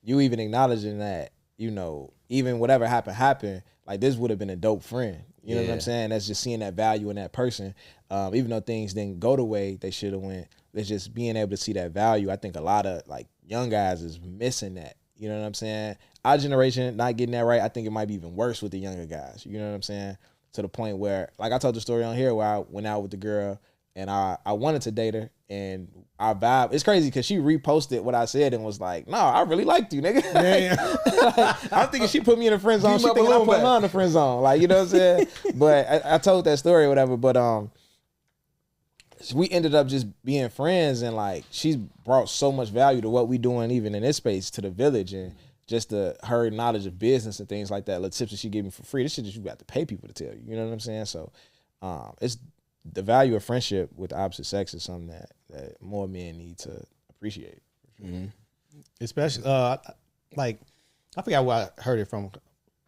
you even acknowledging that, even whatever happened, like, this would have been a dope friend. You know what I'm saying? That's just seeing that value in that person. Even though things didn't go the way they should have went, it's just being able to see that value. I think a lot of like young guys is missing that. You know what I'm saying? Our generation not getting that right. I think it might be even worse with the younger guys. You know what I'm saying? To the point where, like, I told the story on here where I went out with the girl and I wanted to date her, and our vibe, it's crazy because she reposted what I said and was like, no, I really liked you, nigga. Like, I'm thinking she put me in the friend zone. She thinking I put her in the friend zone. Like, you know what I'm saying? But I told that story or whatever, but we ended up just being friends, and like, she's brought so much value to what we doing even in this space to the village, and just her knowledge of business and things like that. Little tips that she gave me for free. This shit that you got to pay people to tell you. You know what I'm saying? So it's the value of friendship with the opposite sex is something that more men need to appreciate. Mm-hmm. Especially like, I forgot where I heard it from.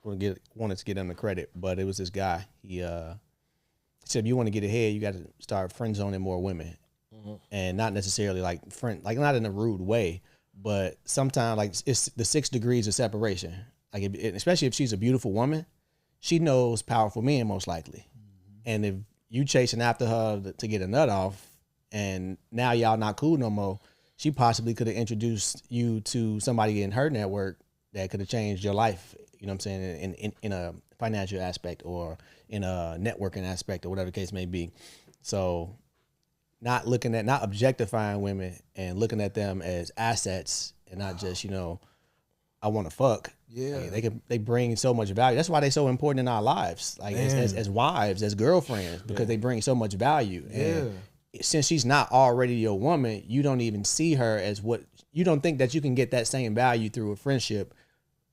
Wanted to get him the credit, but it was this guy. He said, if you want to get ahead, you got to start friend zoning more women, and not necessarily like not in a rude way, but sometimes like it's the 6 degrees of separation. Like, especially if she's a beautiful woman, she knows powerful men most likely, and if you chasing after her to get a nut off, and now y'all not cool no more, she possibly could have introduced you to somebody in her network that could have changed your life. You know what I'm saying? In a financial aspect or in a networking aspect or whatever the case may be. So not objectifying women and looking at them as assets and not just, you know, I want to fuck. Yeah. They bring so much value. That's why they're so important in our lives, like as wives, as girlfriends, because they bring so much value. Yeah. And since she's not already your woman, you don't even see her as what you don't think that you can get that same value through a friendship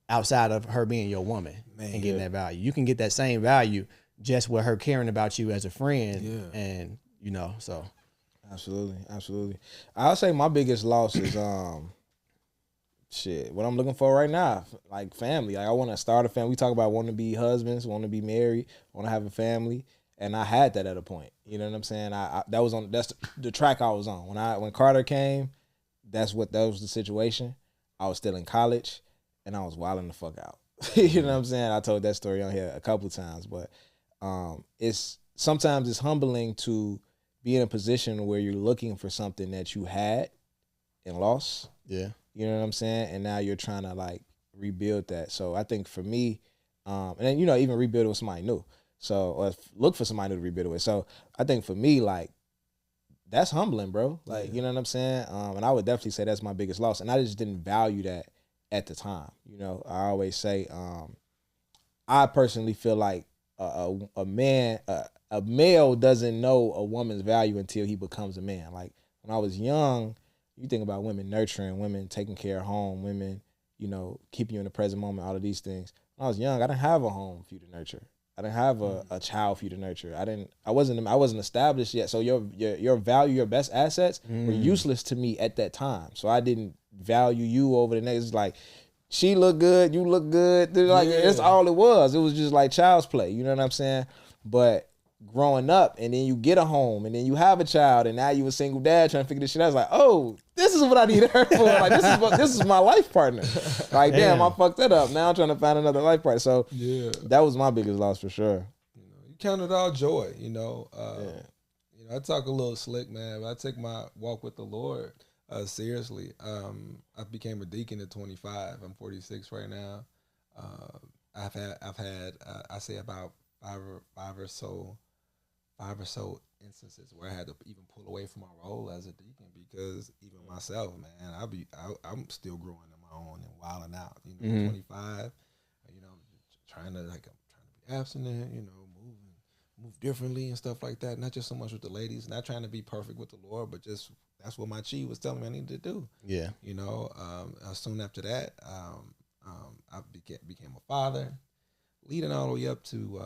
outside of her being your woman and getting that value. You can get that same value just with her caring about you as a friend, and you know, so absolutely. I'll say my biggest loss is what I'm looking for right now, like family. Like I want to start a family. We talk about wanting to be husbands, want to be married, want to have a family, and I had that at a point. You know what I'm saying? That's the track I was on when Carter came. That was the situation. I was still in college, and I was wilding the fuck out. You know what I'm saying? I told that story on here a couple of times, but sometimes it's humbling to be in a position where you're looking for something that you had and lost. Yeah. You know what I'm saying? And now you're trying to like rebuild that. So I think for me, and then, you know, even rebuild it with somebody new. So, or look for somebody new to rebuild it with. So I think for me, like, that's humbling, bro. Like, you know what I'm saying? And I would definitely say that's my biggest loss. And I just didn't value that at the time. You know, I always say, I personally feel like a male doesn't know a woman's value until he becomes a man. Like when I was young, you think about women nurturing, women taking care of home, women, you know, keeping you in the present moment, all of these things. When I was young, I didn't have a home for you to nurture. I didn't have a child for you to nurture. I wasn't established yet. So your value, your best assets were useless to me at that time. So I didn't value you over the next. It's like she look good, you look good. Like that's all it was. It was just like child's play. You know what I'm saying? But growing up, and then you get a home, and then you have a child, and now you a single dad trying to figure this shit out. I was like, oh, this is what I need her for. Like this is my life partner. Like damn, I fucked that up. Now I'm trying to find another life partner. So that was my biggest loss for sure. You count it all joy. You know, you know, I talk a little slick, man. But I take my walk with the Lord seriously. I became a deacon at 25. I'm 46 right now. I've had I say about five or so instances where I had to even pull away from my role as a deacon because even myself, man, I'm still growing on my own and wilding out. You know, 25, you know, trying to be abstinent, you know, move differently and stuff like that. Not just so much with the ladies, not trying to be perfect with the Lord, but just that's what my chief was telling me I needed to do. Yeah, you know. Soon after that, I became a father, leading all the way up to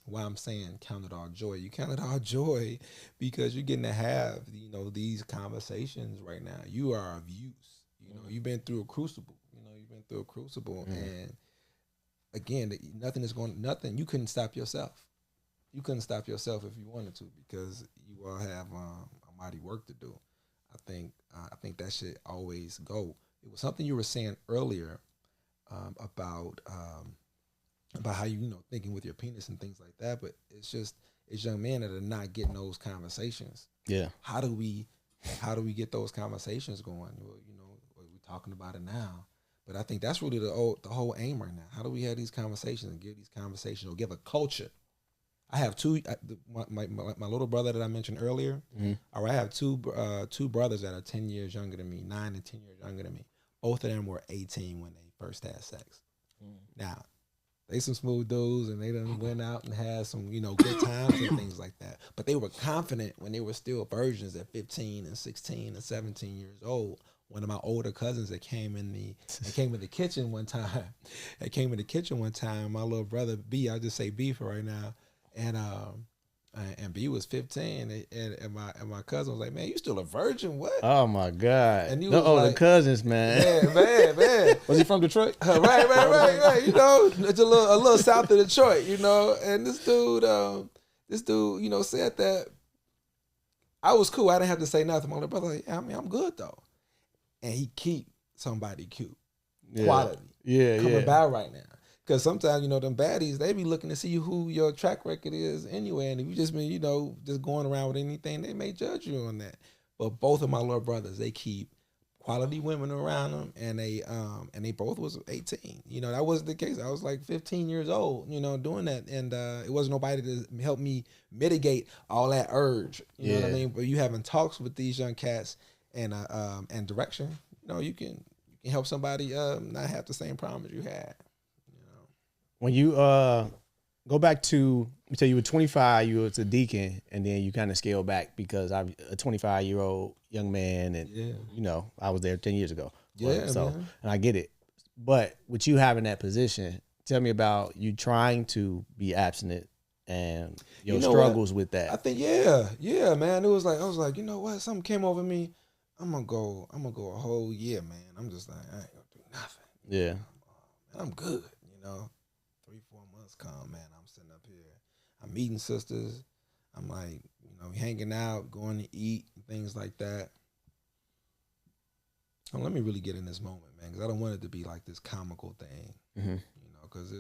why I'm saying count it all joy. You count it all joy because you're getting to have, you know, these conversations right now. You are of use. You know, you've been through a crucible. And again, nothing. You couldn't stop yourself. You couldn't stop yourself if you wanted to because you all have a mighty work to do. I think that should always go. It was something you were saying earlier about how you know thinking with your penis and things like that, but it's young men that are not getting those conversations. Yeah. How do we get those conversations going? Well, you know, we're talking about it now, but I think that's really the whole aim right now. How do we have these conversations and give these conversations or give a culture? I have my little brother that I mentioned earlier. All right, I have two brothers that are 10 years younger than me, 9 and 10 years younger than me. Both of them were 18 when they first had sex. Now, they some smooth dudes, and they done went out and had some, you know, good times and things like that. But they were confident when they were still virgins at 15 and 16 and 17 years old. One of my older cousins that came in the kitchen one time. My little brother B, I'll just say B for right now, and B was 15, and my cousin was like, "Man, you still a virgin? What?" Oh my God! And the older like, cousins, man. Man. Was he from Detroit? Right. You know, it's a little south of Detroit. You know, and this dude, you know, said that I was cool. I didn't have to say nothing. My little brother, like, I mean, I'm good though, and he keep somebody cute, quality, coming about right now. Because sometimes, you know, them baddies, they be looking to see who your track record is anyway. And if you just been, you know, just going around with anything, they may judge you on that. But both of my little brothers, they keep quality women around them, and they both was 18. You know, that wasn't the case. I was like 15 years old, you know, doing that, and it wasn't nobody to help me mitigate all that urge. You know what I mean? But you having talks with these young cats and direction, you know, you can help somebody not have the same problem as you had. You know, when you go back to, you say you were 25, you was a deacon, and then you kind of scaled back because I'm a 25-year-old young man, and you know, I was there 10 years ago. So and I get it. But with you having that position, tell me about you trying to be abstinent and your struggles with that. I think yeah, man. It was like, I was like, you know what? Something came over me. I'm gonna go a whole year, man. I'm just like, I ain't gonna do nothing. Yeah. I'm good, you know. 3-4 months come, man. I'm sitting up here. I'm meeting sisters. I'm like, you know, hanging out, going to eat, and things like that. So let me really get in this moment, man, because I don't want it to be like this comical thing, you know, because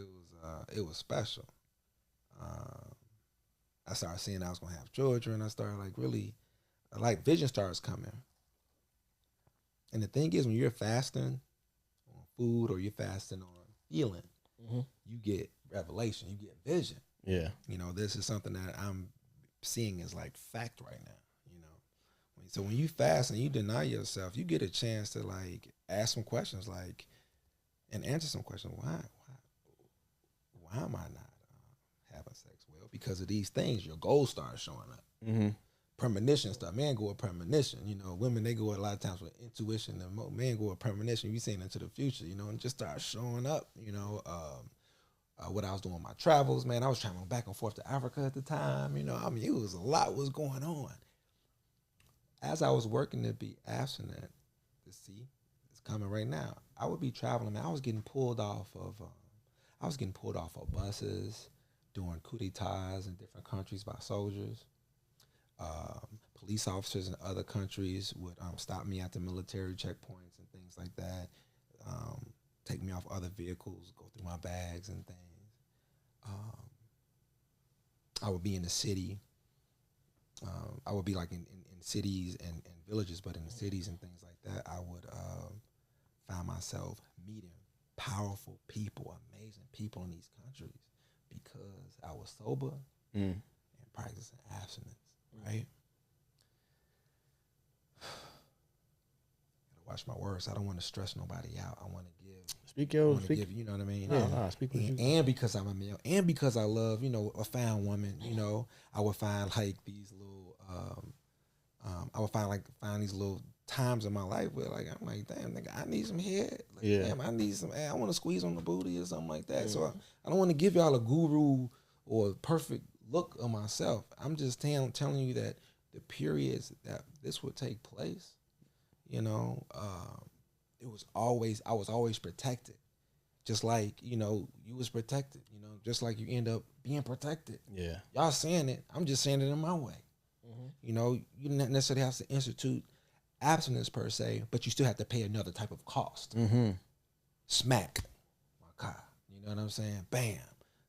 it was special. I started seeing I was gonna have children. I started like really, like vision starts coming. And the thing is, when you're fasting on food or you're fasting on feeling, you get revelation, you get vision. Yeah. You know, this is something that I'm seeing as like fact right now, you know. So when you fast and you deny yourself, you get a chance to like ask some questions, like, and answer some questions. Why am I not having sex? Well, because of these things, your goals start showing up. Premonition stuff. Men go with premonition. You know, women, they go a lot of times with intuition, and men go with premonition. You seeing into the future, you know, and just start showing up, you know. What I was doing my travels, man. I was traveling back and forth to Africa at the time, you know. I mean, it was a lot was going on. As I was working to be abstinent, to see, it's coming right now. I would be traveling, man. I was getting pulled off of buses, doing coup d'etats in different countries by soldiers. Police officers in other countries would stop me at the military checkpoints and things like that, take me off other vehicles, go through my bags and things. I would be in the city. I would be like in cities and villages, but in the cities and things like that, I would find myself meeting powerful people, amazing people in these countries because I was sober and practicing abstinence. Right? Gotta watch my words. I don't want to stress nobody out. I want to give. You know what I mean? Speak. And because I'm a male, and because I love, you know, a found woman. You know, I would find like these little, I would find these little times in my life where like I'm like, damn, nigga, I need some head. Like, damn, I need some. I want to squeeze on the booty or something like that. So I don't want to give y'all a guru or perfect look of myself. I'm just telling you that the periods that this would take place, you know, I was always protected. Just like, you know, you was protected, you know, just like you end up being protected. Yeah. Y'all saying it, I'm just saying it in my way. You know, you don't necessarily have to institute abstinence per se, but you still have to pay another type of cost. Smack, my car. You know what I'm saying? Bam,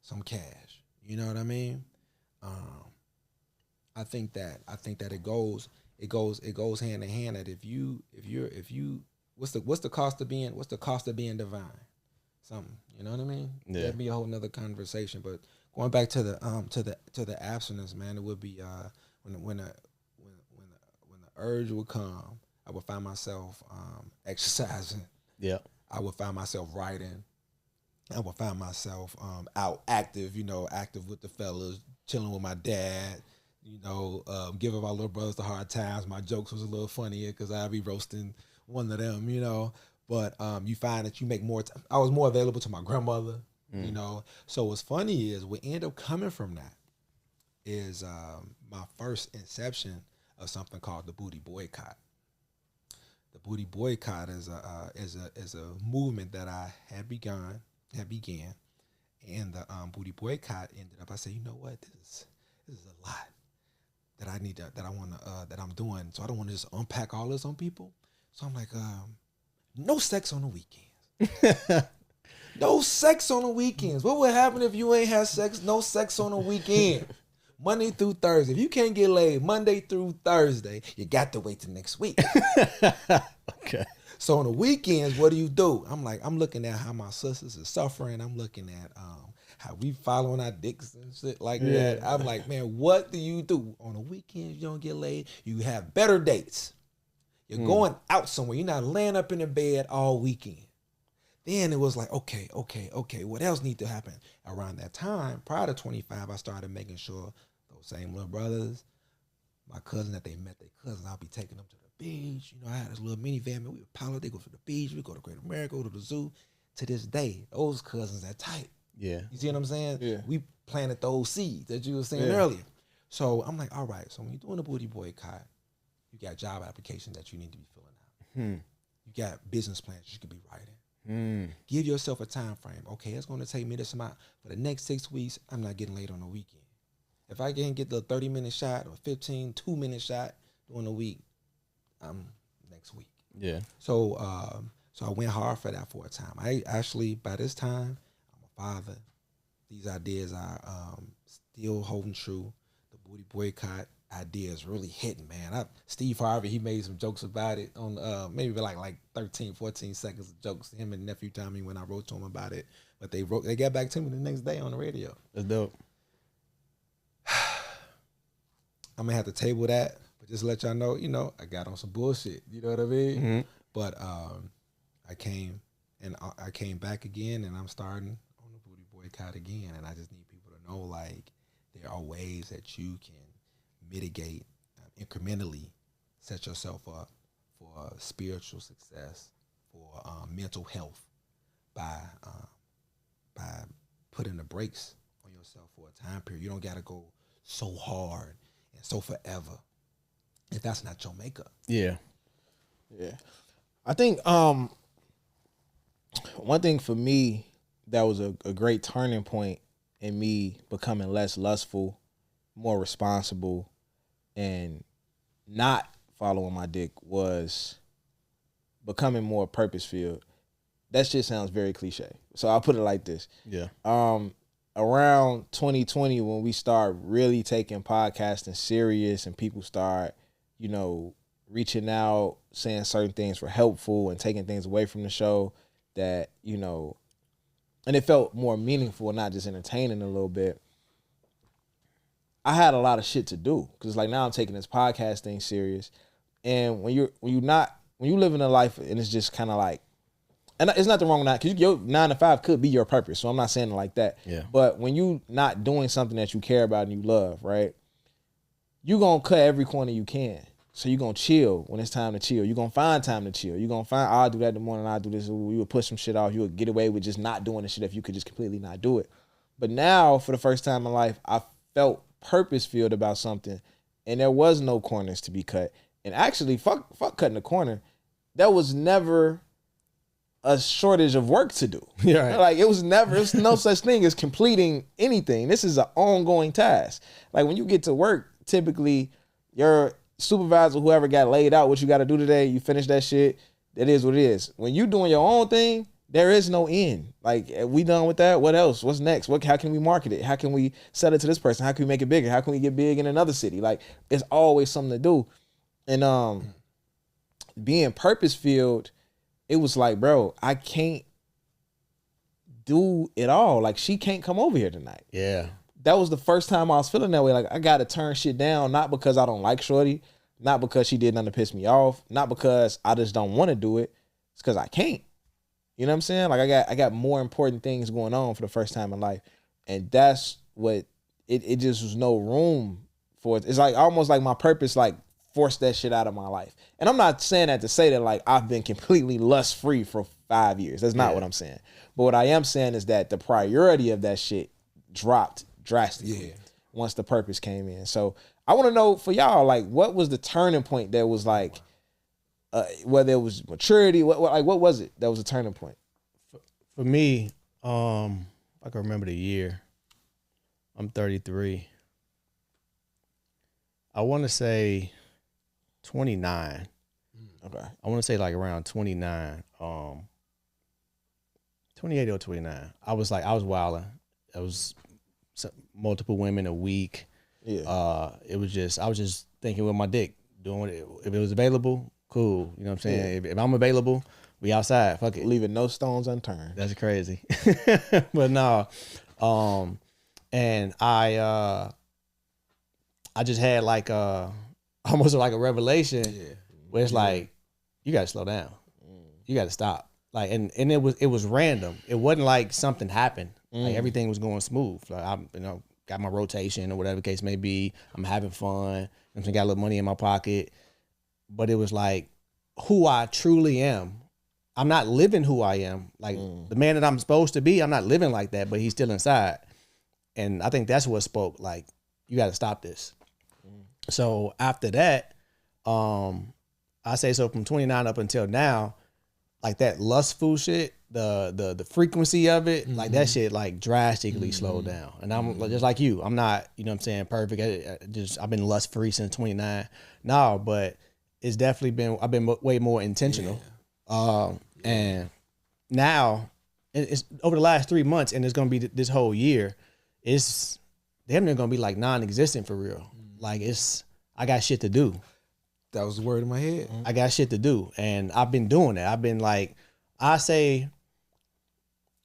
some cash. You know what I mean? I think that it goes hand in hand. That if you what's the cost of being divine? Something, you know what I mean? Yeah. That'd be a whole nother conversation. But going back to the abstinence, man, it would be when the urge would come, I would find myself exercising. Yeah. I would find myself writing. I would find myself out active with the fellas, chilling with my dad, you know, giving my little brothers the hard times. My jokes was a little funnier because I'd be roasting one of them, you know. But you find that you make more I was more available to my grandmother, you know. So what's funny is what ended up coming from that is my first inception of something called the booty boycott. The booty boycott is a movement that I began, and the booty boycott ended up. I said, you know what, this is a lot that I'm doing. So I don't want to just unpack all this on people. So I'm like, no sex on the weekends. No sex on the weekends. What would happen if you ain't had sex? No sex on the weekend. Monday through Thursday. If you can't get laid Monday through Thursday, you got to wait till next week. Okay. So on the weekends, what do? I'm looking at how my sisters are suffering. I'm looking at how we following our dicks and shit like that. I'm like, man, what do you do? On the weekends, you don't get laid. You have better dates. You're going out somewhere. You're not laying up in the bed all weekend. Then it was like, okay, what else need to happen? Around that time, prior to 25, I started making sure those same little brothers, my cousin that they met their cousin, I'll be taking them to the beach. You know, I had this little minivan, man. We would pilot, they go to the beach, we go to Great America, go to the zoo. To this day, those cousins are tight. Yeah. You see what I'm saying? Yeah. We planted those seeds that you were saying earlier. So I'm like, all right, so when you're doing a booty boycott, you got job applications that you need to be filling out. You got business plans you could be writing. Give yourself a time frame. Okay, it's going to take me this amount. For the next 6 weeks, I'm not getting laid on the weekend. If I can get the 30-minute shot or 15, 2-minute shot during the week, I'm next week. Yeah. So I went hard for that for a time. I actually, by this time, I'm a father. These ideas are still holding true. The booty boycott idea is really hitting, man. Steve Harvey, he made some jokes about it on maybe like 13, 14 seconds of jokes. Him and nephew Tommy when I wrote to him about it. But they got back to me the next day on the radio. That's dope. I'm gonna have to table that, but just to let y'all know, you know, I got on some bullshit. You know what I mean? But I came back again, and I'm starting on the booty boycott again. And I just need people to know, like, there are ways that you can mitigate incrementally, set yourself up for spiritual success, for mental health, by putting the brakes on yourself for a time period. You don't got to go so hard and so forever if that's not your makeup. Yeah. I think one thing for me that was a great turning point in me becoming less lustful, more responsible, and not following my dick was becoming more purpose-filled. That shit sounds very cliche. So I'll put it like this. Yeah. Around 2020, when we start really taking podcasting serious and people start, you know, reaching out, saying certain things were helpful and taking things away from the show that, you know, and it felt more meaningful, not just entertaining a little bit. I had a lot of shit to do because like now I'm taking this podcast thing serious, and when you live in a life and it's just kind of like, and it's nothing wrong with that because your 9 to 5 could be your purpose, so I'm not saying it like that. Yeah. But when you not doing something that you care about and you love, right? You gonna cut every corner you can. So you gonna chill when it's time to chill. You gonna find time to chill. You gonna find I'll do that in the morning. I'll do this. You would push some shit off. You would get away with just not doing the shit if you could just completely not do it. But now, for the first time in life, I felt purpose-filled about something, and there was no corners to be cut. And actually, fuck cutting the corner. There was never a shortage of work to do. Yeah. Like it was no such thing as completing anything. This is an ongoing task. Like when you get to work, typically your supervisor, whoever got laid out, what you got to do today, you finish that shit. That is what it is. When you doing your own thing, there is no end. Like, we done with that? What else? What's next? How can we market it? How can we sell it to this person? How can we make it bigger? How can we get big in another city? Like, it's always something to do. And being purpose-filled, it was like, bro, I can't do it all. Like, she can't come over here tonight. Yeah. That was the first time I was feeling that way. Like, I got to turn shit down, not because I don't like shorty, not because she did nothing to piss me off, not because I just don't want to do it. It's because I can't. You know what I'm saying? Like I got more important things going on for the first time in life. And that's what it just was no room for it. It's like almost like my purpose like forced that shit out of my life. And I'm not saying that to say that like I've been completely lust free for 5 years. That's not what I'm saying. But what I am saying is that the priority of that shit dropped drastically once the purpose came in. So I want to know for y'all, like, what was the turning point that was like, whether it was maturity, what was it that was a turning point? For me, I can remember the year. I'm 33. I want to say 29. Okay. I want to say like around 29. 28 or 29. I was wilding. I was multiple women a week. Yeah. I was just thinking with my dick, doing it. If it was available, cool. You know what I'm saying? If I'm available, we outside. Fuck it. Leaving no stones unturned. That's crazy. But no, and I just had like almost like a revelation where it's like, you gotta slow down. You gotta stop. Like, and it was random. It wasn't like something happened. Like everything was going smooth. Like I'm, got my rotation or whatever the case may be. I'm having fun. I'm got a little money in my pocket. But it was like who I truly am. I'm not living who I am. Like the man that I'm supposed to be, I'm not living like that, but he's still inside. And I think that's what spoke. Like, you got to stop this. So after that, I say so from 29 up until now, like that lustful shit, the frequency of it, like that shit like drastically slowed down. And I'm just like you. I'm not, you know what I'm saying, perfect. I've been lust free since 29. No, but it's definitely I've been way more intentional. And now it's over the last 3 months, and it's gonna be this whole year. It's damn near gonna be like non-existent for real. Like I got shit to do. That was the word in my head. I got shit to do, and I've been doing that. I've been like, I've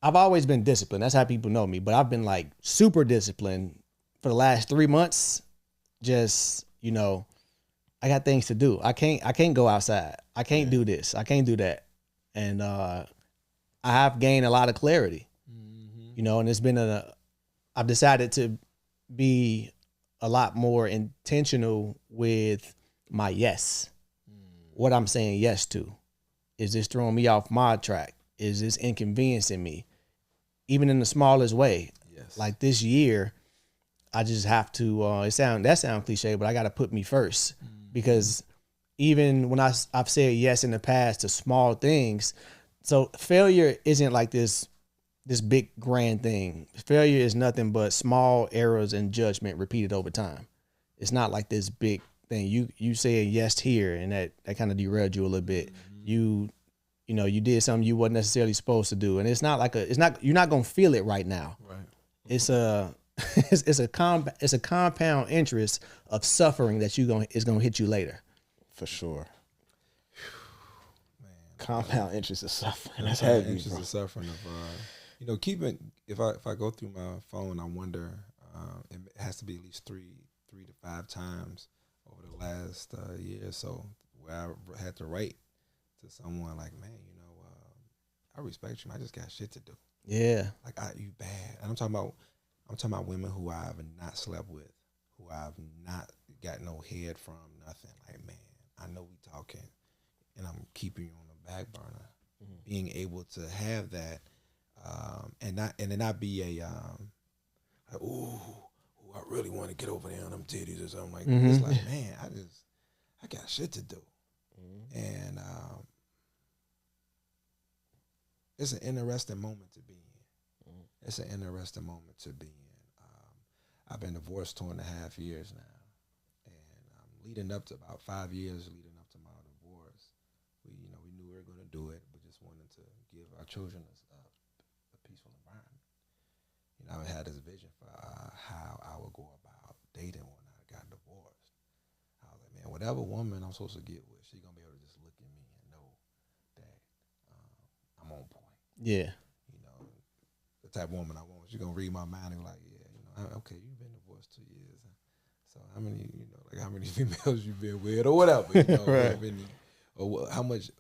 always been disciplined. That's how people know me. But I've been like super disciplined for the last 3 months. Just, I got things to do. I can't go outside. I can't do this. I can't do that. And I have gained a lot of clarity, and it's been I've decided to be a lot more intentional with my yes. What I'm saying yes to. Is this throwing me off my track? Is this inconveniencing me? Even in the smallest way. Yes. Like this year, I just have to, that sounds cliche, but I got to put me first. Because even when I've said yes in the past to small things, so failure isn't like this big grand thing. Failure is nothing but small errors in judgment repeated over time. It's not like this big thing. You said yes here, and that kind of derailed you a little bit. You did something you wasn't necessarily supposed to do, and it's not you're not gonna feel it right now. Right. It's a compound interest of suffering that is gonna hit you later. For sure. Man, compound interest of suffering. That's heavy. Interest of suffering of keeping. If I go through my phone, I wonder. It has to be at least three to 5 times over the last year or so where I had to write to someone like, man, I respect you. I just got shit to do. Yeah. Like, you bad. And I'm talking about women who I've not slept with, who I've not got no head from, nothing. Like, man, I know we talking, and I'm keeping you on the back burner. Being able to have that, and it not be a like, ooh, I really want to get over there on them titties or something like that. It's like, man, I got shit to do. And it's an interesting moment to be in. It's an interesting moment to be in. I've been divorced 2.5 years now. And leading up to about 5 years leading up to my divorce, we knew we were going to do it. We just wanted to give our children a peaceful environment. I had this vision for how I would go about dating when I got divorced. I was like, man, whatever woman I'm supposed to get with, she's going to be able to just look at me and know that I'm on point. Yeah. The type of woman I want. She's going to read my mind and be like, yeah, okay, you've been divorced 2 years. So how many females you've been with or whatever. Right. Or how much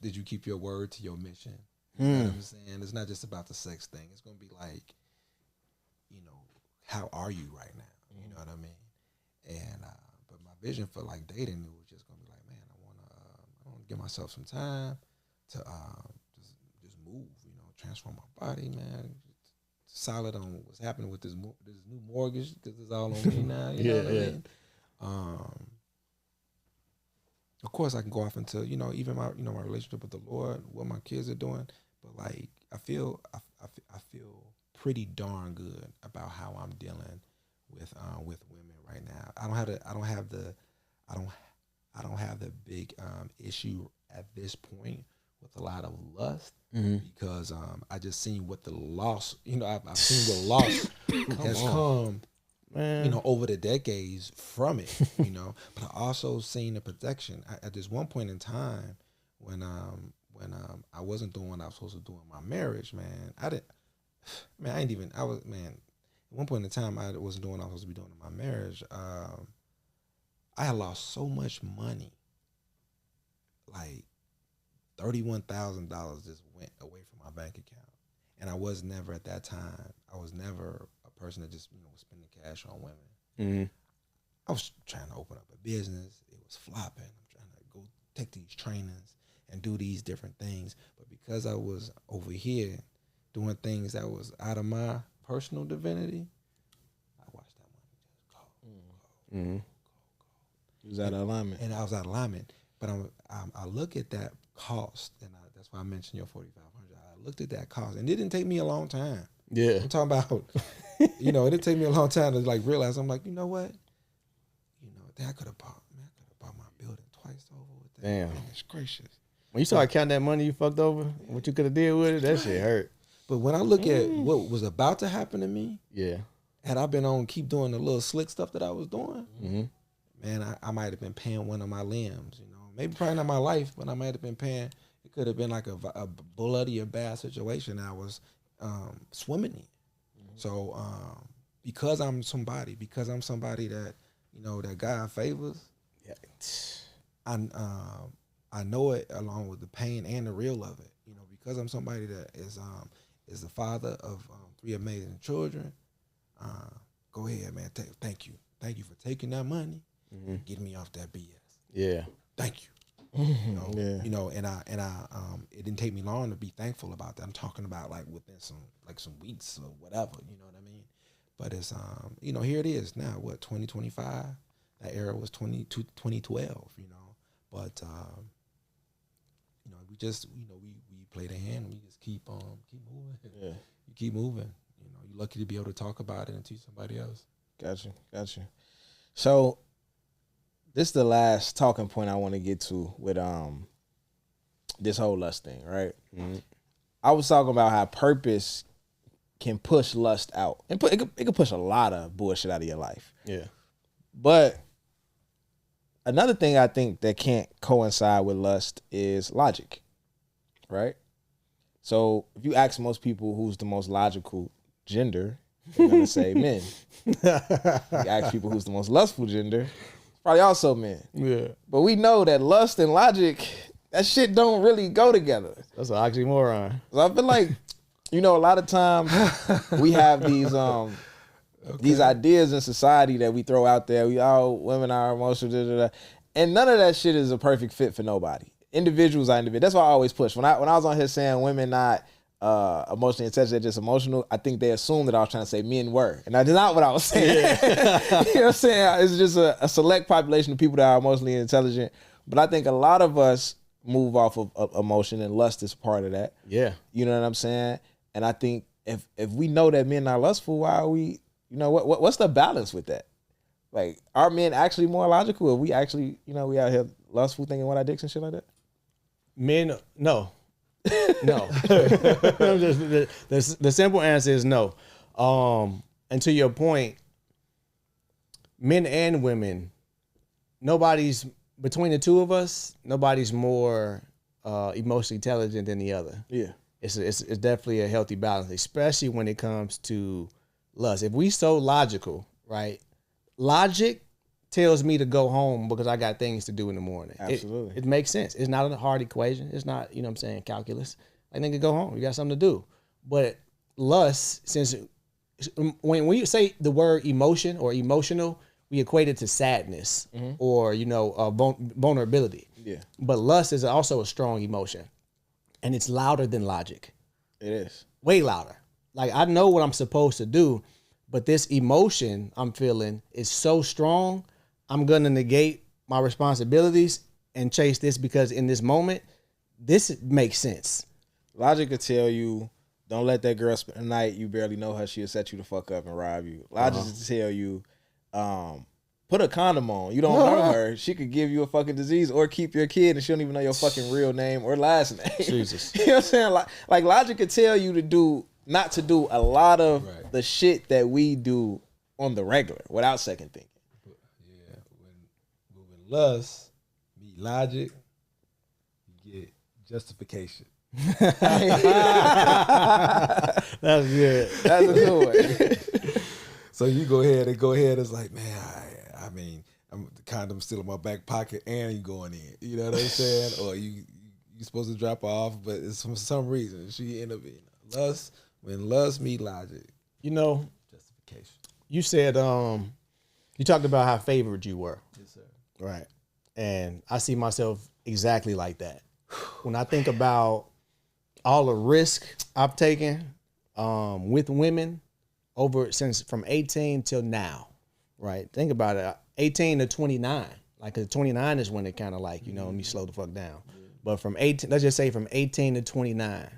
did you keep your word to your mission? You know what I'm saying? It's not just about the sex thing. It's going to be like, how are you right now? You know what I mean? And but my vision for like dating, it was just gonna be like, man, I want to give myself some time to just move, transform my body, man. Solid on what's happening with this new mortgage because it's all on me now. You know what I mean? Of course, I can go off into even my my relationship with the Lord, what my kids are doing, but like I feel pretty darn good about how I'm dealing with women right now. I don't have the big issue at this point with a lot of lust because I just seen what the loss. I've seen what loss has come Man. over the decades from it, but I also seen the protection at this one point in time when I wasn't doing what I was supposed to do in my marriage, man. At one point in time, I wasn't doing what I was supposed to be doing in my marriage. I had lost so much money, like $31,000 just went away from my bank account. And I was never at that time, I was never a person that just, was spending cash on women. Mm-hmm. I was trying to open up a business. It was flopping. I'm trying to go take these trainings and do these different things. But because I was over here doing things that was out of my personal divinity, I watched that money just go. Mm-hmm. You was out of alignment. And I was out of alignment. But I look at that cost, and that's why I mentioned your 4,500. I looked at that cost, and it didn't take me a long time. Yeah. I'm talking about, it didn't take me a long time to realize, I'm like, you know what? I could have bought my building twice over with that. Damn. Goodness gracious. When you started counting that money you fucked over, what you could have did with it, that shit hurt. But when I look at what was about to happen to me, Yeah. had I been on keep doing the little slick stuff that I was doing, man, I might have been paying one of my limbs, maybe probably not my life, but I might have been paying. It could have been like a bloody or bad situation I was swimming in. So because I'm somebody that that God favors, I know it along with the pain and the real of it. Because I'm somebody that is the father of 3 amazing children. Go ahead, man. Thank you for taking that money, getting me off that BS. Yeah. Thank you. And I it didn't take me long to be thankful about that. I'm talking about like within some weeks or whatever, you know what I mean? But it's here it is now, 2025? That era was 2012, But we just we play the hand and we just keep moving. Yeah. You keep moving. You're lucky to be able to talk about it and teach somebody else. Gotcha. So this is the last talking point I want to get to with this whole lust thing, right? Mm-hmm. I was talking about how purpose can push lust out, and it could push a lot of bullshit out of your life. Yeah. But another thing I think that can't coincide with lust is logic, right? So if you ask most people who's the most logical gender, they're gonna say men. You ask people who's the most lustful gender, probably also men. Yeah. But we know that lust and logic, that shit don't really go together. That's an oxymoron. So I feel like, a lot of times we have these these ideas in society that we throw out there. Women are emotional, and none of that shit is a perfect fit for nobody. Individuals are individuals. That's why I always push. When I was on here saying women not emotionally intelligent, they're just emotional, I think they assumed that I was trying to say men were. And that's not what I was saying. Yeah. You know what I'm saying? It's just a select population of people that are emotionally intelligent. But I think a lot of us move off of emotion, and lust is part of that. Yeah. You know what I'm saying? And I think if we know that men are lustful, why are we, what's the balance with that? Like, are men actually more logical? Are we actually, we out here lustful thinking what our dicks and shit like that? Men, no. No. The simple answer is no. And to your point, men and women, between the two of us, nobody's more emotionally intelligent than the other. Yeah. It's definitely a healthy balance, especially when it comes to lust. If we so logical, right? Logic tells me to go home because I got things to do in the morning. Absolutely. It makes sense. It's not a hard equation. It's not, calculus. I think go home. You got something to do. But lust, since when we say the word emotion or emotional, we equate it to sadness or, vulnerability. Yeah. But lust is also a strong emotion. And it's louder than logic. It is. Way louder. Like, I know what I'm supposed to do, but this emotion I'm feeling is so strong, I'm going to negate my responsibilities and chase this because in this moment, this makes sense. Logic could tell you, don't let that girl spend the night. You barely know her. She'll set you the fuck up and rob you. Logic could tell you, put a condom on. You don't know her. She could give you a fucking disease or keep your kid and she don't even know your fucking real name or last name. Jesus. You know what I'm saying? Like logic could tell you not to do a lot of the shit that we do on the regular without second thinking. Yeah, when lust meet logic, you get justification. That's good. That's a good one. So you go ahead. It's like, man, I mean, the condom's still in my back pocket, and you going in. You know what I'm saying? Or you supposed to drop off, but it's for some reason she end up in when lust meet logic. You know, Justification. you said you talked about how favored you were. Yes, sir. Right. And I see myself exactly like that. When I think about all the risk I've taken with women since from 18 till now, right? Think about it, 18 to 29. Like, 'cause 29 is when it kind of like, you know, let me slow the fuck down. But from 18, let's just say from 18 to 29,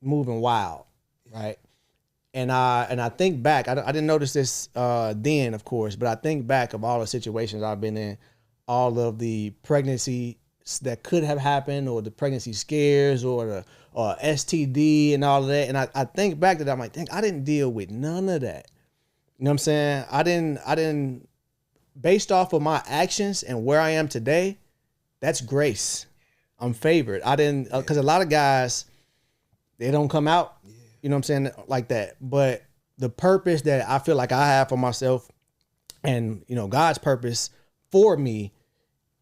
moving wild, right? And I think back, I didn't notice this then, of course, but I think back of all the situations I've been in, all of the pregnancy that could have happened, or the pregnancy scares, or the STD and all of that. And I think back to that, I'm like, dang, I didn't deal with none of that. You know what I'm saying? I didn't, based off of my actions and where I am today, that's grace. I'm favored. I didn't, because a lot of guys, they don't come out, you know what I'm saying, like that. But the purpose that I feel like I have for myself, and, you know, God's purpose for me,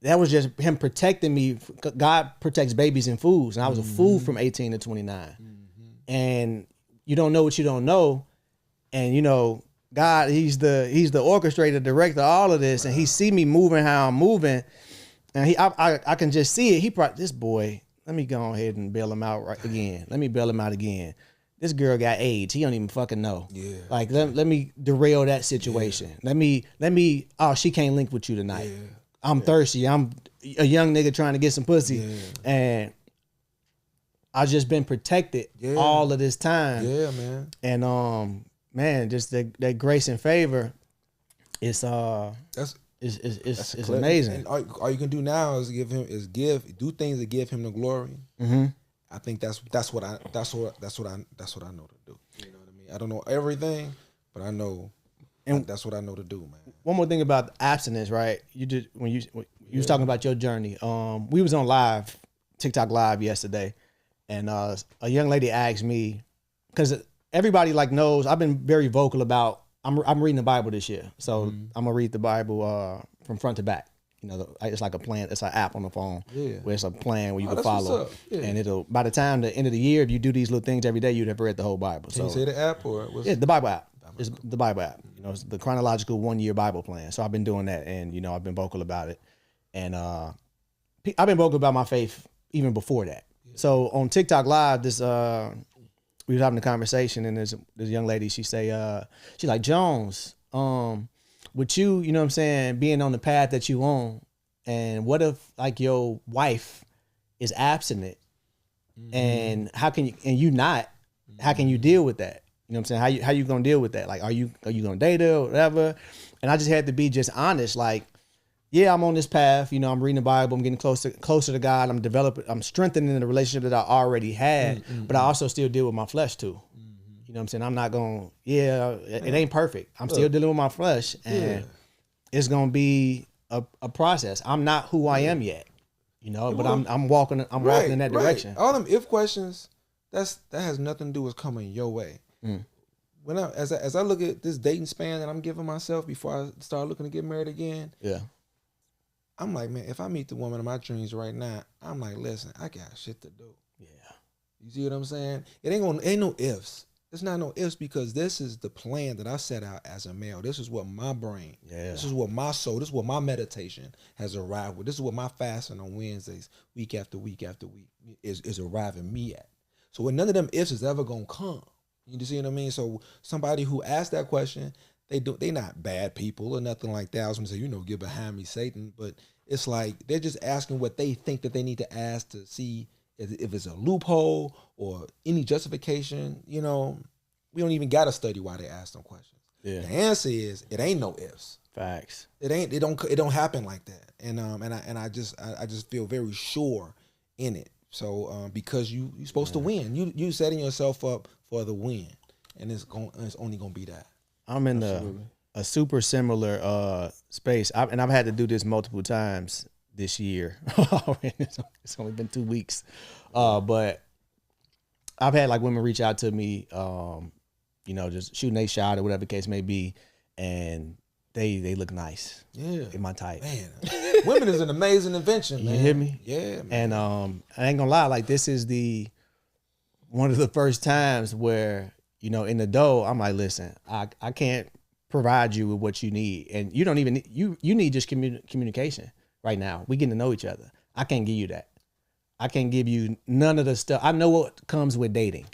that was just him protecting me. God protects babies and fools. And I was a fool from 18 to 29. And you don't know what you don't know. And, you know, God, he's the orchestrator, director, all of this. And he see me moving how I'm moving. And I can just see it. He brought this boy, let me go ahead and bail him out again. Let me bail him out again. This girl got AIDS. He don't even fucking know. Yeah. Like, let me derail that situation. Yeah. Let me, oh, she can't link with you tonight. Yeah. I'm thirsty. I'm a young nigga trying to get some pussy. Yeah. And I've just been protected all of this time. Yeah, man. And man, just that grace and favor, it's that's amazing. And all you can do now is do things that give him the glory. Mm-hmm. I think that's what I know to do. You know what I mean? I don't know everything, but I know, and that's what I know to do, man. One more thing about abstinence, right? You did when you was talking about your journey. We was on TikTok live yesterday, and a young lady asked me, because everybody like knows I've been very vocal about I'm reading the Bible this year, so I'm gonna read the Bible from front to back. You know, it's like a plan. It's an app on the phone where it's a plan where you can follow, and it'll by the time the end of the year, if you do these little things every day, you'd have read the whole Bible. Can you say the app or the Bible app? It's the Bible app. You know, it's the chronological 1-year Bible plan. So I've been doing that, and you know, I've been vocal about it, and I've been vocal about my faith even before that. So on TikTok Live, we was having a conversation, and this young lady, she's like, Jones, with you know what I'm saying, being on the path that you on, and what if like your wife is abstinent, and how can you not? How can you deal with that? You know what I'm saying? How you gonna deal with that? Like, are you gonna date her or whatever? And I just had to be just honest. Like, yeah, I'm on this path. You know, I'm reading the Bible. I'm getting closer to God. I'm strengthening the relationship that I already had. But I also still deal with my flesh too. You know what I'm saying? I'm not going. It ain't perfect. I'm still dealing with my flesh, and it's gonna be a process. I'm not who I am yet. You know, but I'm walking. I'm walking in that direction. All them if questions, that has nothing to do with coming your way. When as I look at this dating span that I'm giving myself before I start looking to get married again, I'm like, man, if I meet the woman of my dreams right now, I'm like, listen, I got shit to do. Yeah, you see what I'm saying? It ain't no ifs. It's not no ifs, because this is the plan that I set out as a male. This is what my brain, this is what my soul, this is what my meditation has arrived with. This is what my fasting on Wednesdays, week after week after week, is arriving me at. So when none of them ifs is ever gonna come. You see what I mean? So somebody who asked that question, they not bad people or nothing like that. I was gonna say, get behind me, Satan. But it's like they're just asking what they think that they need to ask to see if it's a loophole or any justification. You know, we don't even gotta study why they ask them questions. Yeah. The answer is it ain't no ifs. Facts. It don't happen like that. And I just feel very sure in it. So because you're supposed to win, you setting yourself up for the win, and it's only gonna be that. I'm in a super similar space. I've had to do this multiple times this year. It's only been 2 weeks. But I've had like women reach out to me, you know, just shooting a shot or whatever the case may be, and they look nice. Yeah. In my type. Man, women is an amazing invention, man. You hear me? Yeah, man. And I ain't gonna lie, like this is one of the first times where, you know, in the dough, I'm like, listen, I can't provide you with what you need. And you don't even you need just communication right now. We getting to know each other. I can't give you that. I can't give you none of the stuff. I know what comes with dating.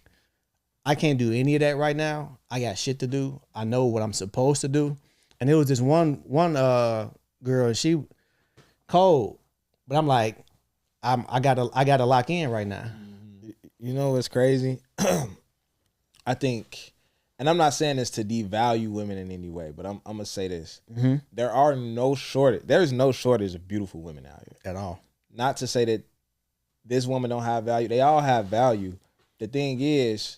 I can't do any of that right now. I got shit to do. I know what I'm supposed to do. And it was this one girl, she cold, but I'm like, I gotta lock in right now. You know what's crazy? I think, and I'm not saying this to devalue women in any way, but I'm gonna say this: there is no shortage of beautiful women out here At all. Not to say that this woman don't have value; they all have value. The thing is,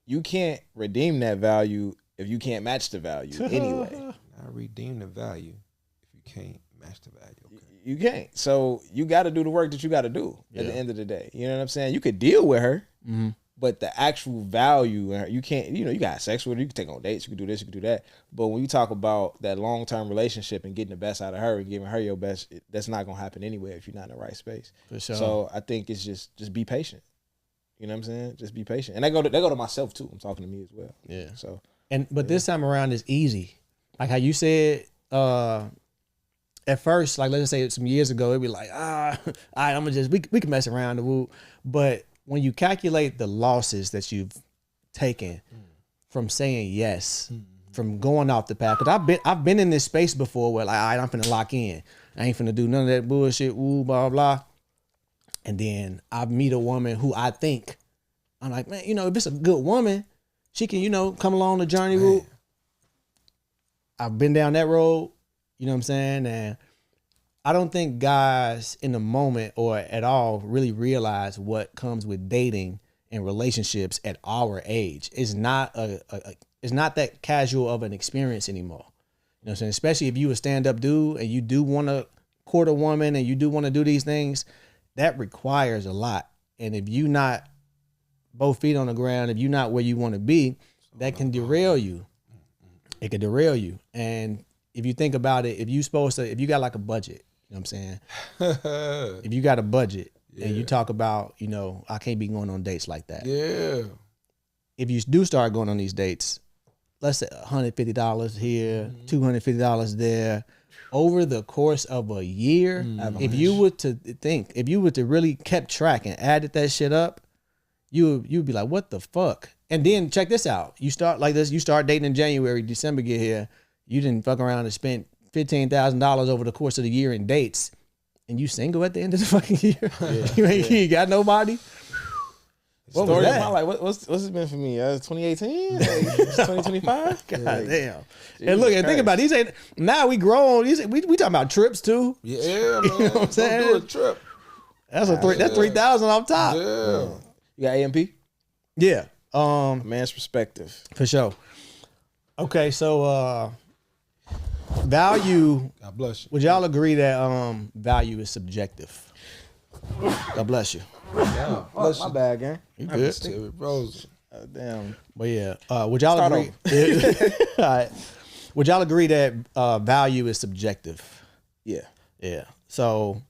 you can't redeem that value if you can't match the value anyway. I redeem the value if you can't match the value. Okay. You can't. So you got to do the work that you got to do at the end of the day. You know what I'm saying? You could deal with her, but the actual value, you can't, you know, you got sex with her, you can take on dates, you can do this, you can do that. But when you talk about that long-term relationship and getting the best out of her and giving her your best, that's not going to happen anyway if you're not in the right space. For sure. So I think it's just be patient. You know what I'm saying? Just be patient. And they go to myself too. I'm talking to me as well. Yeah. So. But this time around is easy. Like how you said, at first, like let's say some years ago, it'd be like, all right, I'm gonna we can mess around the woo. But when you calculate the losses that you've taken from saying yes, from going off the path, because I've been in this space before where like, all right, I'm finna lock in. I ain't finna do none of that bullshit, woo, blah, blah. And then I meet a woman who I think, I'm like, man, you know, if it's a good woman, she can, you know, come along the journey route. I've been down that road, you know what I'm saying? And I don't think guys in the moment or at all really realize what comes with dating and relationships at our age. It's not it's not that casual of an experience anymore. You know what I'm saying? Especially if you a stand-up dude and you do want to court a woman and you do want to do these things, that requires a lot. And if you not both feet on the ground, if you're not where you want to be, that can derail you. It can derail you. And if you think about it, if you got like a budget, you know what I'm saying? If you got a budget and you talk about, you know, I can't be going on dates like that. Yeah. If you do start going on these dates, let's say $150 here, $250 there, over the course of a year, if you were to really kept track and added that shit up, you'd be like, what the fuck? And then check this out. You start like this, you start dating in January, December get here, you didn't fuck around and spent $15,000 over the course of the year in dates, and you single at the end of the fucking year. You ain't got nobody. What story of my life? What's it been for me? 2018? 2025? God damn. And look, and think about it. Now we grown. We talking about trips too. Yeah, man. You know what I'm saying? Don't do a trip. That's that's 3,000 off top. Yeah. You got AMP? Yeah. Man's perspective. For sure. Okay, so value. God bless you. Would y'all agree that value is subjective? God bless you. Yeah. Bless My you. bad, gang. You good? Terry Rose. Damn. But yeah, would y'all Start agree? All right. Would y'all agree that value is subjective? Yeah. Yeah. So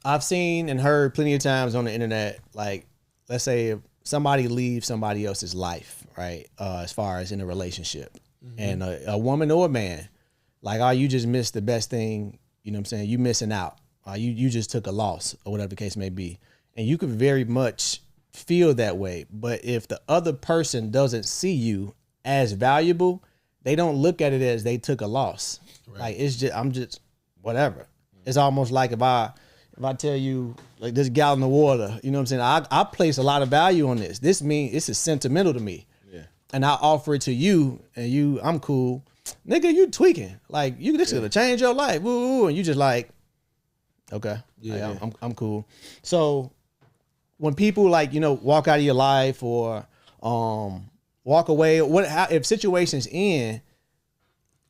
I've seen and heard plenty of times on the internet, like, let's say if somebody leaves somebody else's life, right? As far as in a relationship, and a woman or a man, like, oh, you just missed the best thing. You know what I'm saying? You missing out. You just took a loss or whatever the case may be. And you could very much feel that way. But if the other person doesn't see you as valuable, they don't look at it as they took a loss. Right. Like, it's just, I'm just whatever. It's almost like if I tell you, like, this gallon of water, you know what I'm saying? I place a lot of value on this. This is sentimental to me. Yeah. And I offer it to you, and I'm cool. Nigga, you tweaking. Like, this is gonna change your life. Woo, and you just like, okay, yeah, like, I'm cool. So when people, like, you know, walk out of your life or walk away. If situations end,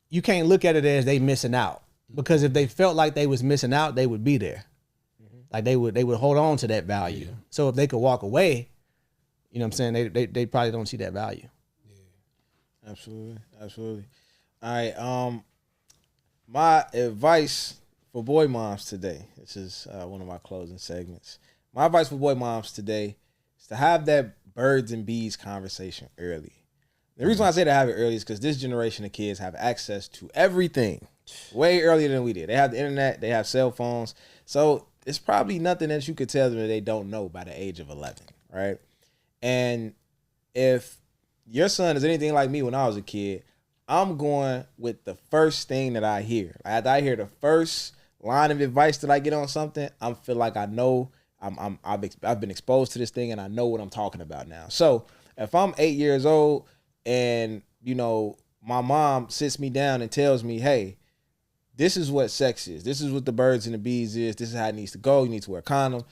you can't look at it as they missing out, because if they felt like they was missing out, they would be there. Like they would hold on to that value. So if they could walk away, you know what I'm saying, they probably don't see that value. Yeah. Absolutely. All right. My advice for boy moms today. This is one of my closing segments. My advice for boy moms today is to have that birds and bees conversation early. The reason why I say to have it early is because this generation of kids have access to everything way earlier than we did. They have the internet, they have cell phones. So it's probably nothing that you could tell them that they don't know by the age of 11, right? And if your son is anything like me when I was a kid, I'm going with the first thing that I hear. After I hear the first line of advice that I get on something, I feel like I know I've been exposed to this thing and I know what I'm talking about now. So if I'm 8 years old and, you know, my mom sits me down and tells me, hey, this is what sex is. This is what the birds and the bees is. This is how it needs to go. You need to wear a condom.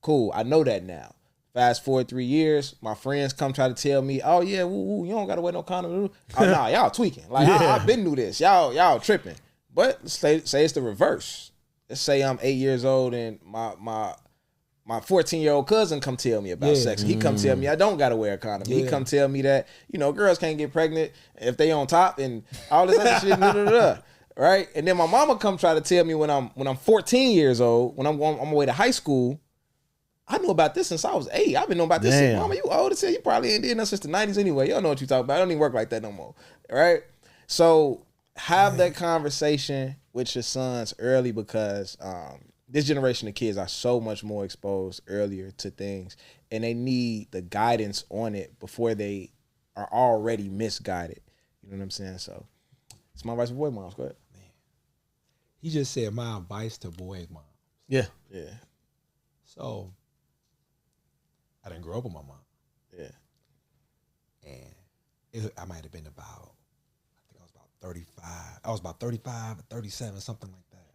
Cool. I know that now. Fast forward 3 years, my friends come try to tell me, oh yeah, woo, you don't gotta wear no condom. Oh nah, y'all tweaking. Like I've been through this. Y'all tripping. But say it's the reverse. Let's say I'm 8 years old and my 14-year-old cousin come tell me about sex. He come tell me I don't gotta wear a condom. He come tell me that, you know, girls can't get pregnant if they on top and all this other shit. Right? And then my mama come try to tell me when I'm 14 years old, when I'm on my way to high school, I knew about this since I was 8. I've been knowing about this since, mama, you old as hell. You probably ain't did nothing since the 90s anyway. You don't know what you talking about. I don't even work like that no more. Right? So have that conversation with your sons early, because this generation of kids are so much more exposed earlier to things, and they need the guidance on it before they are already misguided. You know what I'm saying? So it's my advice for boy moms. Go ahead. He just said my advice to boy moms. Yeah. So I didn't grow up with my mom. Yeah. And I might have been about, I think I was about 35. I was about 35 or 37, something like that.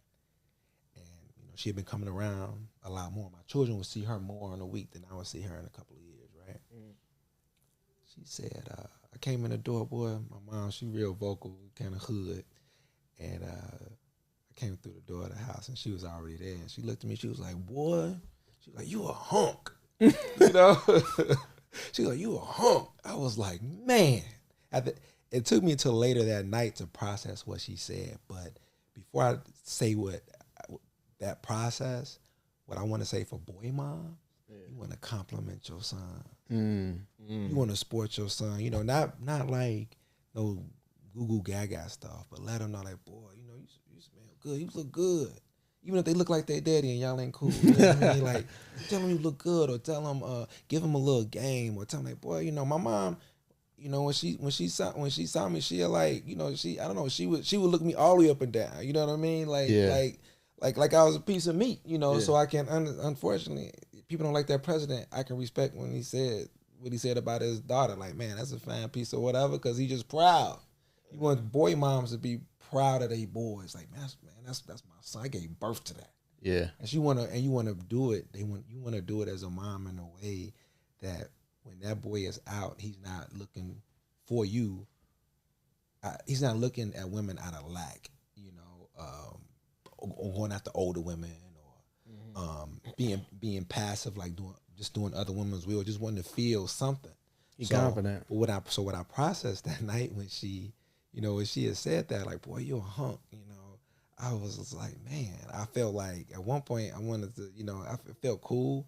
And, you know, she had been coming around a lot more. My children would see her more in a week than I would see her in a couple of years, right? She said, I came in the door, boy, my mom, she real vocal, kind of hood. And I came through the door of the house and she was already there. And she looked at me, she was like, boy, she was like, you a hunk. You know? She was like, you a hunk. I was like, man. It took me until later that night to process what she said. But before I say that process, what I want to say for boy mom, you want to compliment your son. You want to support your son. You know, not like no goo-goo gaga stuff, but let them know like, boy, you know, you smell good. You look good. Even if they look like their daddy and y'all ain't cool. You know what I mean? Like, tell them you look good, or tell them, give them a little game, or tell them like, boy, you know, my mom, you know, when she saw me, she like, you know, I don't know, she would look me all the way up and down. You know what I mean? Like I was a piece of meat, you know. So I can, unfortunately, people don't like that president. I can respect when he said what he said about his daughter. Like, man, that's a fine piece of whatever, because he's just proud. You want boy moms to be proud of their boys. Like, man, that's my son. I gave birth to that. Yeah. And you want to do it. You want to do it as a mom in a way that when that boy is out, he's not looking for you. He's not looking at women out of lack, you know, or going after older women, or being passive, like doing other women's will, just wanting to feel something. He's confident. But what I processed that night when she, you know, when she had said that, like, boy, you're a hunk, you know, I was just like, man, I felt like at one point I wanted to, you know, I felt cool.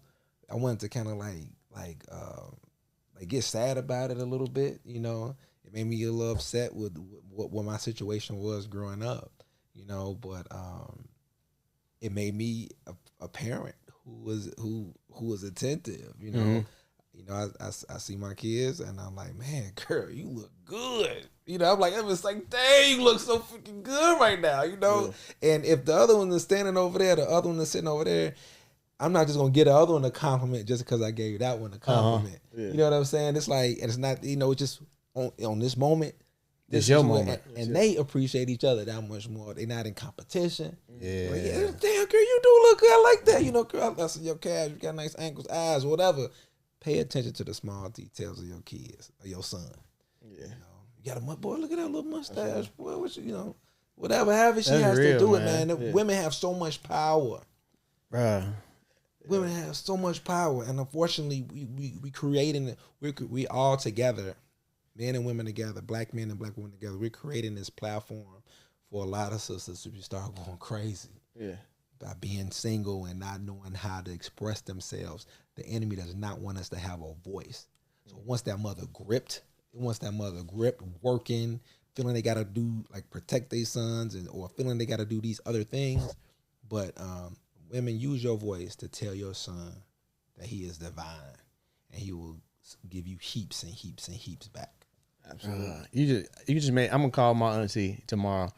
I wanted to kind of like get sad about it a little bit, you know. It made me a little upset with what my situation was growing up, you know. But it made me a parent who was attentive, you know. Mm-hmm. You know, I see my kids and I'm like, man, girl, you look good. You know, I'm like, it was like, dang, you look so freaking good right now, you know? Yeah. And if the other one is standing over there, the other one is sitting over there, I'm not just going to get the other one a compliment just because I gave that one a compliment. Yeah. You know what I'm saying? It's like, and it's not, you know, it's just on this moment. It's your moment. And they appreciate each other that much more. They're not in competition. Yeah. Like, damn, girl, you do look good. I like that. You know, girl, that's your calves. You got nice ankles, eyes, whatever. pay attention to the small details of your kids or your son. Yeah. You got a boy. Look at that little mustache, boy. What whatever, however she That's has real, to do man. it, man. Women have so much power. Bruh. Women have so much power, and unfortunately, we creating we all together, men and women together, black men and black women together. We're creating this platform for a lot of sisters to start going crazy. Yeah. By being single and not knowing how to express themselves. The enemy does not want us to have a voice. So once that mother gripped, working, feeling they gotta do like protect their sons or feeling they gotta do these other things. But women, use your voice to tell your son that he is divine and he will give you heaps and heaps and heaps back. Absolutely. You just made. I'm gonna call my auntie tomorrow.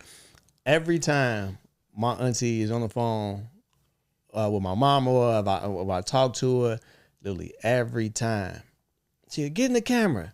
Every time my auntie is on the phone with my mama or if I talk to her, literally every time she'll get in the camera.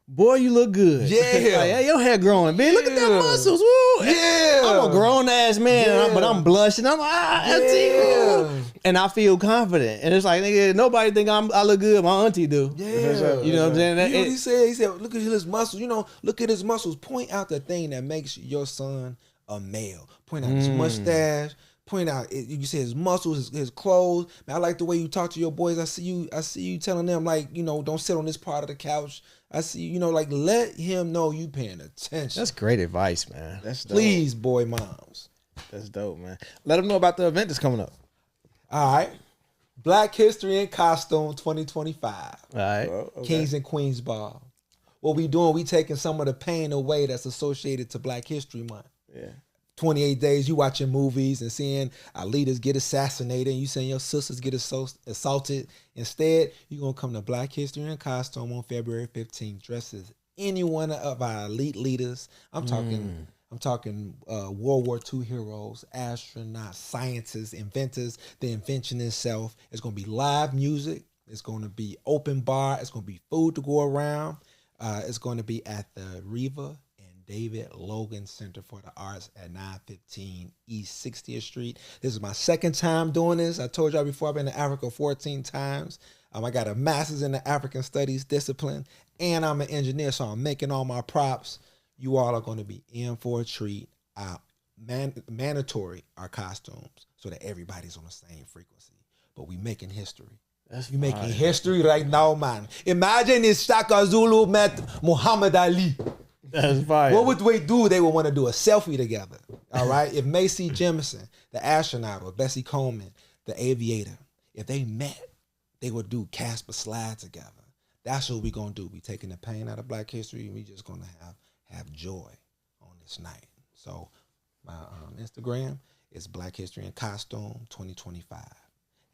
Boy, you look good. Yeah. Like, hey, your hair growing, man. Look at that muscles. Woo. Yeah. I'm a grown ass man, but I'm blushing. I'm like, auntie. Yeah. And I feel confident. And it's like, nigga, nobody think I look good. My auntie do. Yeah. You know what I'm saying? You know what he said? He said, look at his muscles. Look at his muscles. Point out the thing that makes your son a male. Point out his mustache. Point out, you say his muscles, his clothes. Man, I like the way you talk to your boys. I see you telling them, like, don't sit on this part of the couch. I see, like, let him know you paying attention. That's great advice, man. That's dope. Please, boy moms. That's dope, man. Let them know about the event that's coming up. All right. Black History in Costume 2025. All right. Well, okay. Kings and Queens Ball. What we doing, we taking some of the pain away that's associated to Black History Month. Yeah. 28 days, you watching movies and seeing our leaders get assassinated and you seeing your sisters get assaulted. Instead, you're going to come to Black History in Costume on February 15th, dressed as any one of our elite leaders. I'm talking World War II heroes, astronauts, scientists, inventors, the invention itself. It's going to be live music. It's going to be open bar. It's going to be food to go around. It's going to be at the Reva David Logan Center for the Arts at 915 East 60th Street. This is my second time doing this. I told y'all before, I've been to Africa 14 times. I got a master's in the African Studies discipline, and I'm an engineer, so I'm making all my props. You all are going to be in for a treat. Mandatory our costumes so that everybody's on the same frequency. But we making history. You making history right now, man. Imagine if Shaka Zulu met Muhammad Ali. That's fire. What would they do? They would want to do a selfie together. All right. If Macy Jemison, the astronaut, or Bessie Coleman, the aviator, if they met, they would do Casper Slide together. That's what we're gonna do. We taking the pain out of Black history, and we just gonna have joy on this night. So my Instagram is Black History in Costume 2025.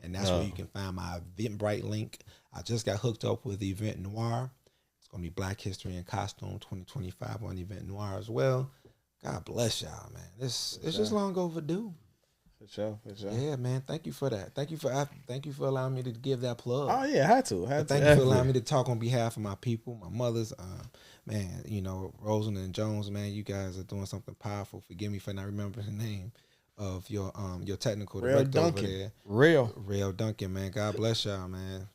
And that's where you can find my Eventbrite link. I just got hooked up with Event Noir. Gonna be Black History in Costume 2025 on Event Noir as well. God bless y'all, man. It's just long overdue. For sure. Yeah, man. Thank you for that. Thank you for allowing me to give that plug. Oh yeah, had to. Thank you for allowing me to talk on behalf of my people, my mothers. Man, Rosen and Jones, man, you guys are doing something powerful. Forgive me for not remembering the name of your technical Real director Duncan. over there. Real Duncan, man. God bless y'all, man.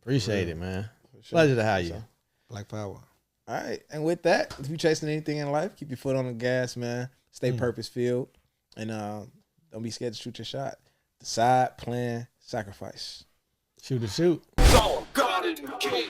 Appreciate it, man. Pleasure to have you. Black Power. All right. And with that, if you're chasing anything in life, keep your foot on the gas, man. Stay purpose-filled. And don't be scared to shoot your shot. Decide, plan, sacrifice. Shoot. God in the king.